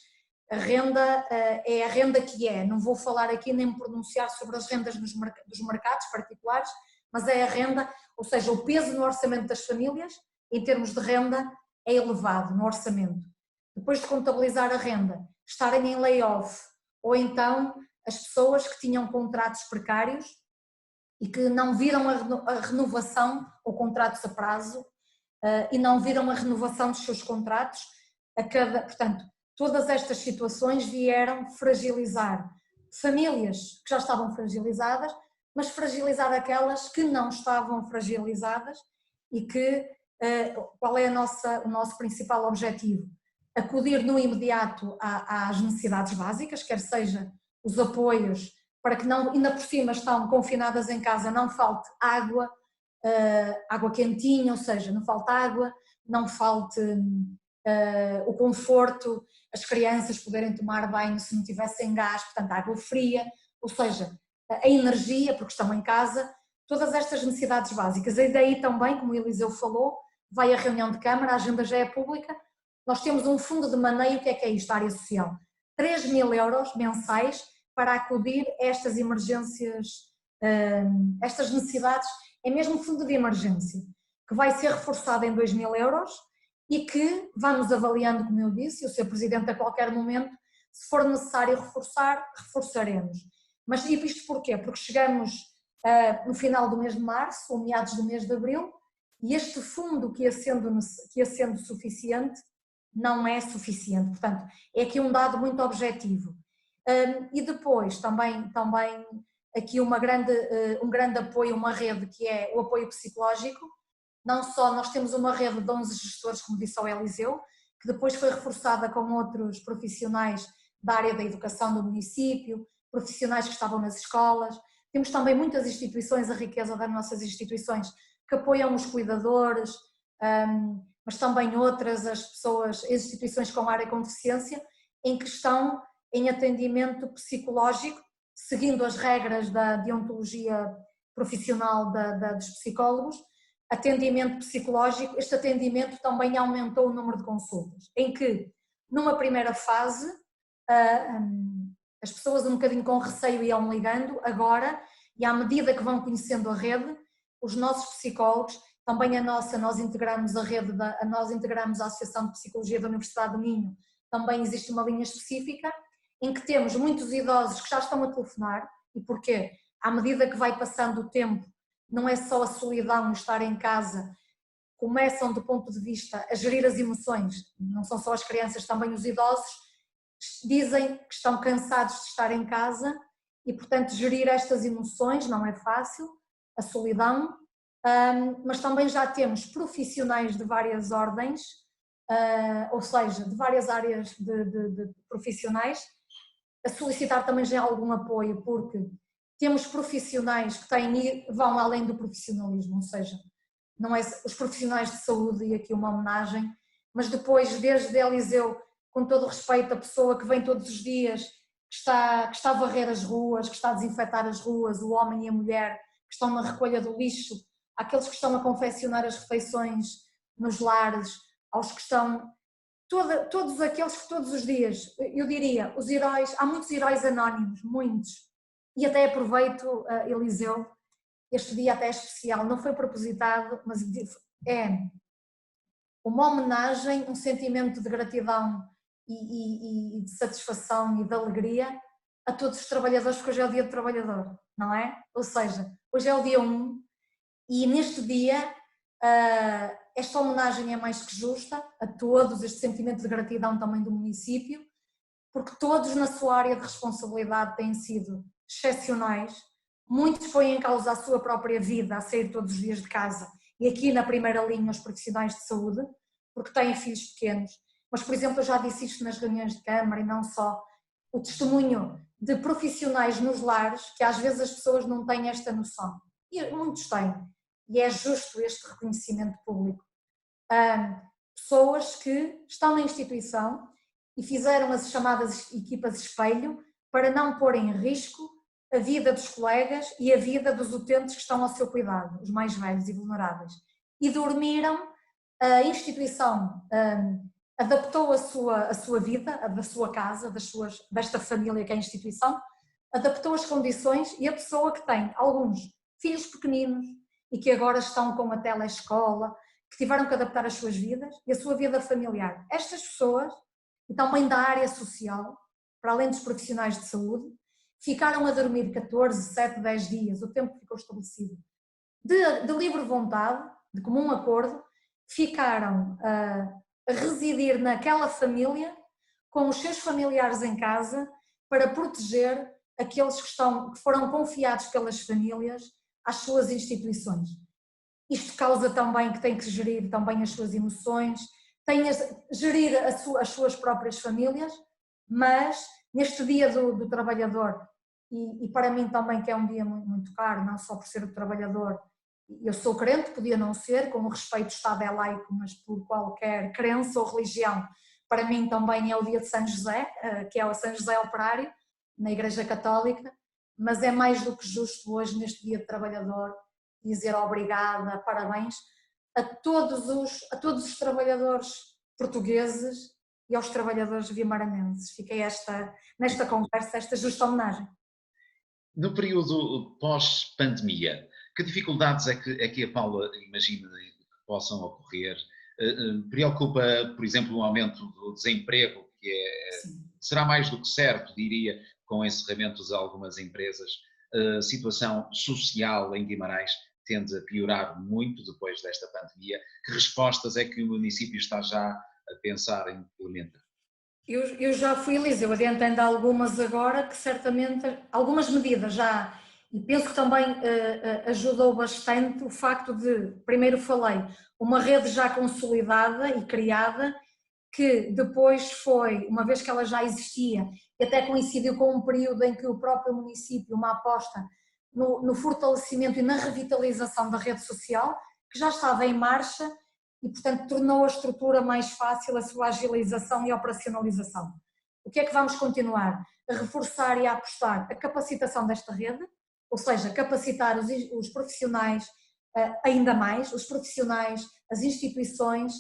a renda é a renda que é. Não vou falar aqui nem me pronunciar sobre as rendas dos mercados particulares, mas é a renda, ou seja, o peso no orçamento das famílias, em termos de renda, é elevado no orçamento. Depois de contabilizar a renda, estarem em layoff, ou então as pessoas que tinham contratos precários e que não viram a renovação ou contratos a prazo e não viram a renovação dos seus contratos portanto, todas estas situações vieram fragilizar famílias que já estavam fragilizadas, mas fragilizar aquelas que não estavam fragilizadas e que, qual é o nosso principal objetivo? Acudir no imediato às necessidades básicas, quer seja os apoios para que não, ainda por cima estão confinadas em casa, não falte água, água quentinha, ou seja, não falte água, não falte o conforto, as crianças poderem tomar banho se não tivessem gás, portanto água fria, ou seja, a energia porque estão em casa, todas estas necessidades básicas. E daí também, como o Eliseu falou, vai a reunião de Câmara, a agenda já é pública, nós temos um fundo de maneio, o que é isto, a área social? 3.000 euros mensais para acudir a estas emergências, estas necessidades, é mesmo um fundo de emergência, que vai ser reforçado em 2.000 euros e que vamos avaliando, como eu disse, e o Sr. Presidente a qualquer momento, se for necessário reforçar, reforçaremos. Mas isto porquê? Porque chegamos no final do mês de março, ou meados do mês de abril, e este fundo que ia sendo suficiente, não é suficiente. Portanto, é aqui um dado muito objetivo. E depois também aqui um grande apoio, uma rede que é o apoio psicológico. Não só nós temos uma rede de 11 gestores, como disse ao Eliseu, que depois foi reforçada com outros profissionais da área da educação do município, profissionais que estavam nas escolas. Temos também muitas instituições, a riqueza das nossas instituições, que apoiam os cuidadores, mas também outras, as instituições com área com deficiência, em que estão em atendimento psicológico, seguindo as regras da deontologia profissional dos psicólogos, atendimento psicológico. Este atendimento também aumentou o número de consultas, em que, numa primeira fase, as pessoas um bocadinho com receio iam ligando, agora, e à medida que vão conhecendo a rede, os nossos psicólogos, também nós integramos a rede, nós integramos a Associação de Psicologia da Universidade do Minho, também existe uma linha específica, em que temos muitos idosos que já estão a telefonar, e porquê? À medida que vai passando o tempo, não é só a solidão, estar em casa, começam do ponto de vista a gerir as emoções, não são só as crianças, também os idosos, dizem que estão cansados de estar em casa e, portanto, gerir estas emoções não é fácil, a solidão, mas também já temos profissionais de várias ordens, ou seja, de várias áreas de profissionais, a solicitar também já algum apoio, porque temos profissionais que vão além do profissionalismo, ou seja, não é os profissionais de saúde, e aqui uma homenagem, mas depois, desde Eliseu, com todo o respeito, a pessoa que vem todos os dias, que está a varrer as ruas, que está a desinfetar as ruas, o homem e a mulher que estão na recolha do lixo, aqueles que estão a confeccionar as refeições nos lares, aos que estão... Todos aqueles que todos os dias, eu diria, os heróis, há muitos heróis anónimos, muitos, e até aproveito, Eliseu, este dia até é especial, não foi propositado, mas é uma homenagem, um sentimento de gratidão e de satisfação e de alegria a todos os trabalhadores, porque hoje é o dia do trabalhador, não é? Ou seja, hoje é o dia 1 e neste dia esta homenagem é mais que justa a todos, este sentimento de gratidão também do município, porque todos na sua área de responsabilidade têm sido excepcionais, muitos põem em causa a sua própria vida a sair todos os dias de casa, e aqui na primeira linha os profissionais de saúde, porque têm filhos pequenos, mas, por exemplo, eu já disse isto nas reuniões de Câmara e não só, o testemunho de profissionais nos lares, que às vezes as pessoas não têm esta noção, e muitos têm, e é justo este reconhecimento público. Pessoas que estão na instituição e fizeram as chamadas equipas espelho para não pôr em risco a vida dos colegas e a vida dos utentes que estão ao seu cuidado, os mais velhos e vulneráveis. E dormiram, a instituição adaptou a sua vida, a da sua casa, desta família que é a instituição, adaptou as condições e a pessoa que tem alguns filhos pequeninos e que agora estão com a telescola, que tiveram que adaptar as suas vidas e a sua vida familiar. Estas pessoas, e também da área social, para além dos profissionais de saúde, ficaram a dormir 14, 7, 10 dias, o tempo que ficou estabelecido, de livre vontade, de comum acordo, ficaram a residir naquela família, com os seus familiares em casa, para proteger aqueles que foram confiados pelas famílias às suas instituições. Isto causa também que tem que gerir também as suas emoções, tem a gerir as suas próprias famílias, mas neste dia do trabalhador, e para mim também que é um dia muito, muito caro, não só por ser o trabalhador, eu sou crente, podia não ser, com o respeito do Estado é laico, mas por qualquer crença ou religião, para mim também é o dia de São José, que é o São José Operário, na Igreja Católica, mas é mais do que justo hoje, neste dia de trabalhador, dizer obrigada, parabéns a todos os trabalhadores portugueses e aos trabalhadores vimaranenses. Fiquei nesta conversa, esta justa homenagem. No período pós-pandemia, que dificuldades é que a Paula imagina que possam ocorrer? Preocupa, por exemplo, o aumento do desemprego, que será mais do que certo, diria, com o encerramento de algumas empresas. A situação social em Guimarães tende a piorar muito depois desta pandemia. Que respostas é que o município está já a pensar em implementar? Eu já fui, Eliseu, adiantando algumas agora, que certamente, algumas medidas já, e penso que também ajudou bastante o facto de, primeiro falei, uma rede já consolidada e criada, que depois foi, uma vez que ela já existia, e até coincidiu com um período em que o próprio município, uma aposta no fortalecimento e na revitalização da rede social, que já estava em marcha, e, portanto, tornou a estrutura mais fácil, a sua agilização e operacionalização. O que é que vamos continuar? A reforçar e a apostar a capacitação desta rede, ou seja, capacitar os profissionais ainda mais, os profissionais, as instituições,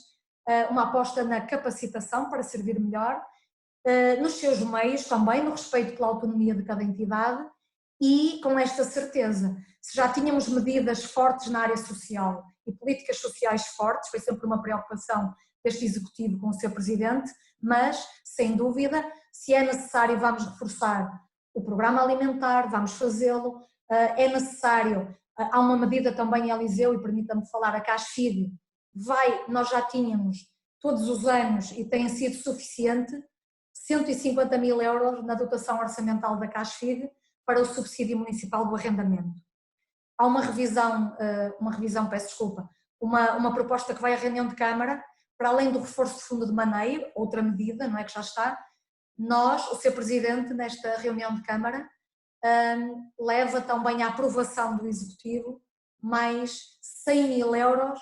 uma aposta na capacitação para servir melhor, nos seus meios também, no respeito pela autonomia de cada entidade e com esta certeza, se já tínhamos medidas fortes na área social e políticas sociais fortes, foi sempre uma preocupação deste Executivo com o seu Presidente, mas, sem dúvida, se é necessário vamos reforçar o programa alimentar, vamos fazê-lo, é necessário, há uma medida também, Eliseu, e permita-me falar, a CASFIG, nós já tínhamos todos os anos e tem sido suficiente, 150 mil euros na dotação orçamental da CASFIG para o subsídio municipal do arrendamento. Há uma revisão, peço desculpa, uma proposta que vai à reunião de Câmara, para além do reforço do fundo de maneio, outra medida, não é que já está, o Sr. Presidente, nesta reunião de Câmara, leva também à aprovação do Executivo mais 100 mil euros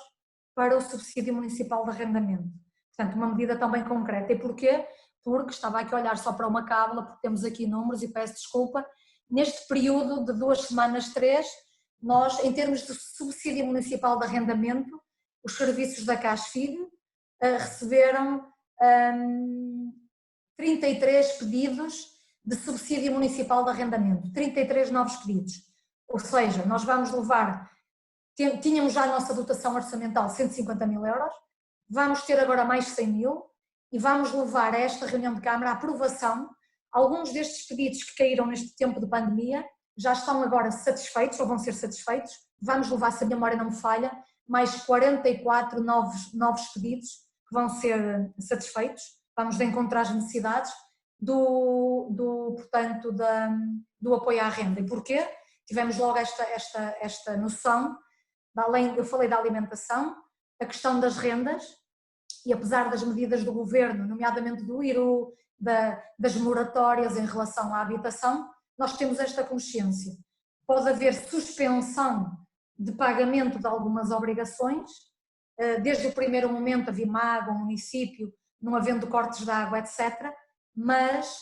para o subsídio municipal de arrendamento. Portanto, uma medida também concreta. E porquê? Porque estava aqui a olhar só para uma cábula, porque temos aqui números e peço desculpa, neste período de 2 semanas, 3, nós, em termos de subsídio municipal de arrendamento, os serviços da CASFIG receberam 33 pedidos de subsídio municipal de arrendamento, 33 novos pedidos. Ou seja, nós vamos levar, tínhamos já a nossa dotação orçamental 150 mil euros, vamos ter agora mais 100 mil e vamos levar a esta reunião de Câmara a aprovação. Alguns destes pedidos que caíram neste tempo de pandemia já estão agora satisfeitos ou vão ser satisfeitos. Vamos levar, se a memória não me falha, mais 44 novos pedidos que vão ser satisfeitos. Vamos de encontrar as necessidades portanto, do apoio à renda. E porquê? Tivemos logo esta noção, além, eu falei da alimentação, a questão das rendas, e apesar das medidas do governo, nomeadamente do IRU, das moratórias em relação à habitação, nós temos esta consciência. Pode haver suspensão de pagamento de algumas obrigações, desde o primeiro momento a Vimago, o município, não havendo cortes de água, etc. Mas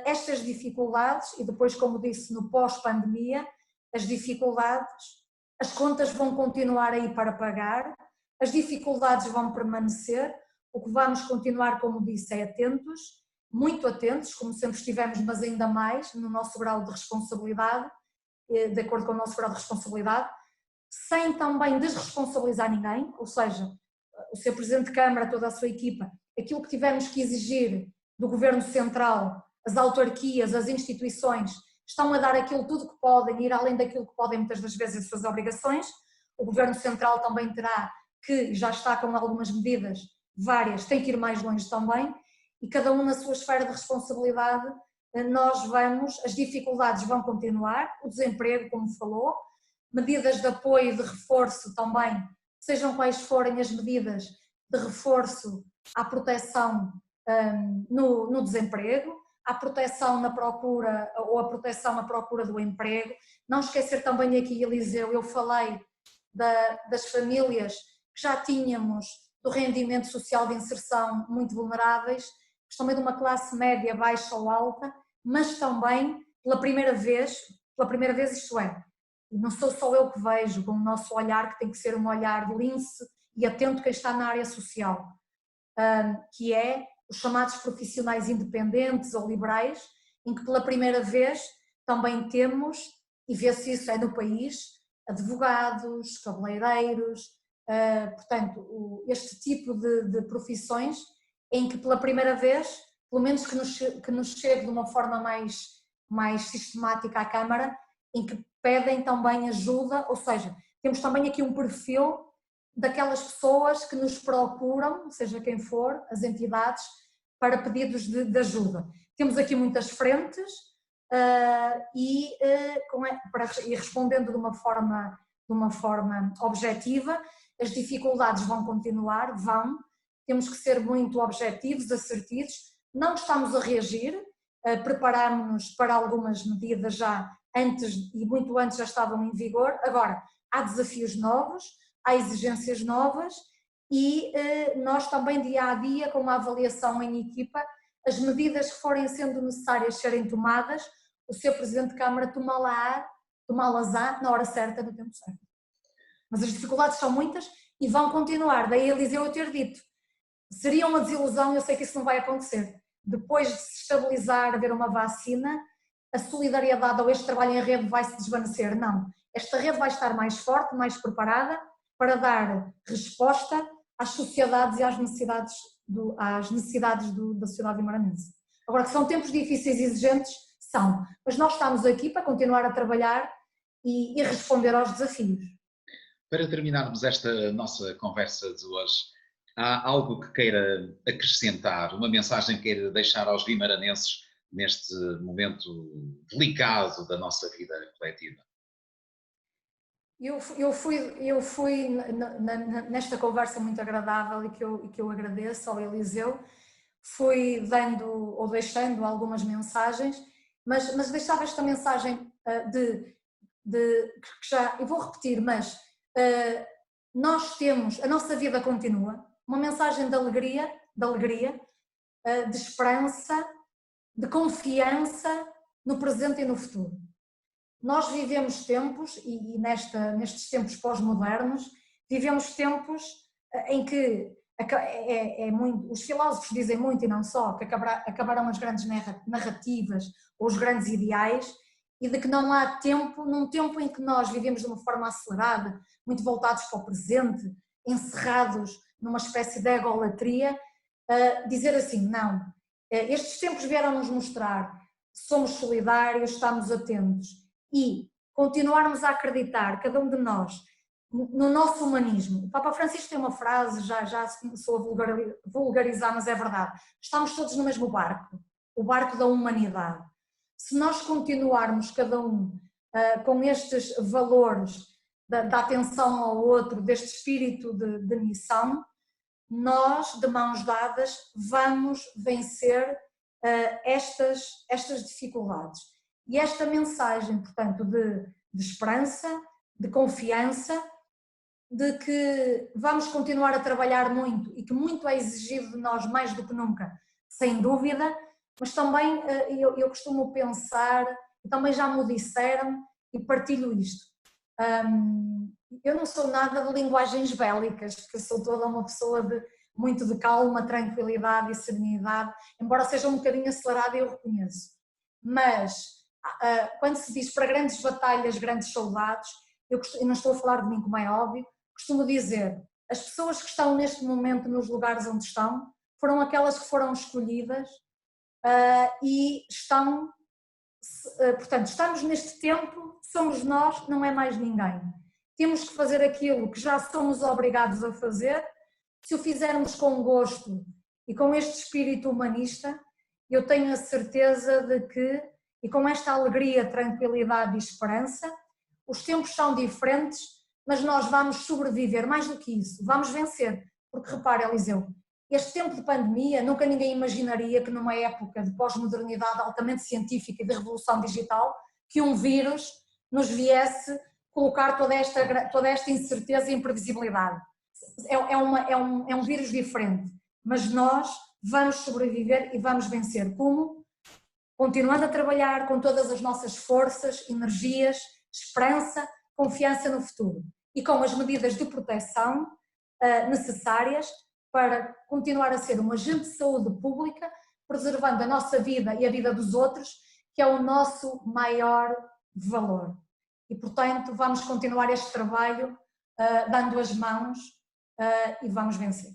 estas dificuldades, e depois, como disse, no pós-pandemia, as dificuldades, as contas vão continuar aí para pagar, as dificuldades vão permanecer, o que vamos continuar, como disse, é atentos, muito atentos, como sempre estivemos, mas ainda mais no nosso grau de responsabilidade, de acordo com o nosso grau de responsabilidade, sem também desresponsabilizar ninguém, ou seja, o Sr. Presidente de Câmara, toda a sua equipa, aquilo que tivermos que exigir do Governo Central, as autarquias, as instituições, estão a dar aquilo tudo que podem, ir além daquilo que podem muitas das vezes as suas obrigações. O Governo Central também terá que, já está com algumas medidas, várias, tem que ir mais longe também, e cada um na sua esfera de responsabilidade, as dificuldades vão continuar, o desemprego, como falou, medidas de apoio e de reforço também, sejam quais forem as medidas de reforço à proteção no desemprego, à proteção na procura, ou à proteção à procura do emprego. Não esquecer também aqui, Eliseu, eu falei das famílias que já tínhamos do rendimento social de inserção muito vulneráveis, também de uma classe média, baixa ou alta, mas também pela primeira vez isto é, e não sou só eu que vejo, com o nosso olhar, que tem que ser um olhar de lince e atento quem está na área social, que é os chamados profissionais independentes ou liberais, em que pela primeira vez também temos, e vê-se isso é no país, advogados, cabeleireiros, portanto, este tipo de profissões em que pela primeira vez, pelo menos que nos chegue de uma forma mais sistemática à Câmara, em que pedem também ajuda, ou seja, temos também aqui um perfil daquelas pessoas que nos procuram, seja quem for, as entidades, para pedidos de ajuda. Temos aqui muitas frentes e respondendo de uma forma objetiva, as dificuldades vão continuar, temos que ser muito objetivos, assertivos, não estamos a reagir, preparámos-nos para algumas medidas já antes e muito antes já estavam em vigor, agora há desafios novos, há exigências novas e nós também dia a dia com uma avaliação em equipa, as medidas que forem sendo necessárias serem tomadas, o Sr. Presidente de Câmara tomá-las-á na hora certa, no tempo certo. Mas as dificuldades são muitas e vão continuar, daí Eliseu eu ter dito, seria uma desilusão, eu sei que isso não vai acontecer, depois de se estabilizar, haver uma vacina, a solidariedade ou este trabalho em rede vai se desvanecer, não. Esta rede vai estar mais forte, mais preparada para dar resposta às sociedades e às necessidades da sociedade vimaranense. Agora, que são tempos difíceis e exigentes, são, mas nós estamos aqui para continuar a trabalhar e responder aos desafios. Para terminarmos esta nossa conversa de hoje, há algo que queira acrescentar, uma mensagem que queira deixar aos vimaranenses neste momento delicado da nossa vida coletiva? Eu fui nesta conversa muito agradável e que eu agradeço ao Eliseu, fui dando ou deixando algumas mensagens, mas deixava esta mensagem que já, eu vou repetir, mas nós temos, a nossa vida continua, uma mensagem de alegria, de esperança, de confiança no presente e no futuro. Nós vivemos tempos, e nestes tempos pós-modernos, vivemos tempos em que os filósofos dizem muito, e não só, que acabaram as grandes narrativas ou os grandes ideais, e de que não há tempo, num tempo em que nós vivemos de uma forma acelerada, muito voltados para o presente, encerrados numa espécie de egolatria, dizer assim, não, estes tempos vieram nos mostrar, somos solidários, estamos atentos, e continuarmos a acreditar, cada um de nós, no nosso humanismo. O Papa Francisco tem uma frase, já começou a vulgarizar, mas é verdade, estamos todos no mesmo barco, o barco da humanidade. Se nós continuarmos cada um com estes valores da atenção ao outro, deste espírito de missão, nós, de mãos dadas, vamos vencer estas dificuldades. E esta mensagem, portanto, de esperança, de confiança, de que vamos continuar a trabalhar muito e que muito é exigido de nós mais do que nunca, sem dúvida, mas também eu costumo pensar, e também já me o disseram e partilho isto. Eu não sou nada de linguagens bélicas, porque eu sou toda uma pessoa muito de calma, tranquilidade e serenidade, embora seja um bocadinho acelerada, eu reconheço. Mas quando se diz para grandes batalhas, grandes soldados, eu não estou a falar de mim, como é óbvio, costumo dizer, as pessoas que estão neste momento nos lugares onde estão, foram aquelas que foram escolhidas e estão, portanto, estamos neste tempo, somos nós, não é mais ninguém. Temos que fazer aquilo que já somos obrigados a fazer. Se o fizermos com gosto e com este espírito humanista, eu tenho a certeza de que, e com esta alegria, tranquilidade e esperança, os tempos são diferentes, mas nós vamos sobreviver, mais do que isso, vamos vencer. Porque repare, Eliseu, este tempo de pandemia, nunca ninguém imaginaria que numa época de pós-modernidade altamente científica e de revolução digital, que um vírus nos viesse colocar toda esta incerteza e imprevisibilidade. É um vírus diferente, mas nós vamos sobreviver e vamos vencer. Como? Continuando a trabalhar com todas as nossas forças, energias, esperança, confiança no futuro e com as medidas de proteção necessárias para continuar a ser um agente de saúde pública, preservando a nossa vida e a vida dos outros, que é o nosso maior valor. E, portanto, vamos continuar este trabalho dando as mãos e vamos vencer.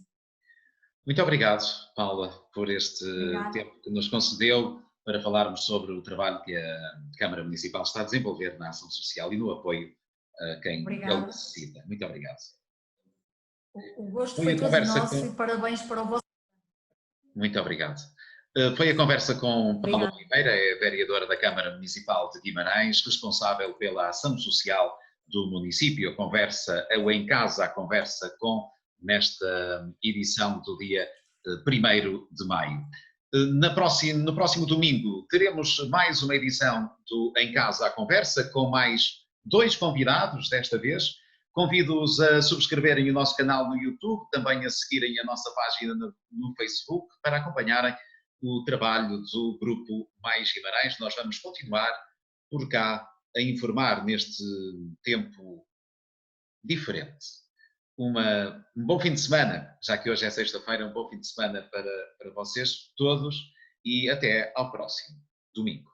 Muito obrigado, Paula, por este tempo que nos concedeu para falarmos sobre o trabalho que a Câmara Municipal está a desenvolver na ação social e no apoio a quem ele necessita. Muito obrigado. O gosto foi todo nosso e parabéns para o vosso. Muito obrigado. Foi a conversa com Paula Oliveira, é vereadora da Câmara Municipal de Guimarães, responsável pela ação social do município. A conversa, o Em Casa, a conversa com, nesta edição do dia 1º de maio. No próximo domingo teremos mais uma edição do Em Casa, a conversa, com mais 2 convidados desta vez. Convido-os a subscreverem o nosso canal no YouTube, também a seguirem a nossa página no Facebook, para acompanharem o trabalho do Grupo Mais Guimarães. Nós vamos continuar por cá a informar neste tempo diferente. Um bom fim de semana, já que hoje é sexta-feira, um bom fim de semana para vocês todos e até ao próximo domingo.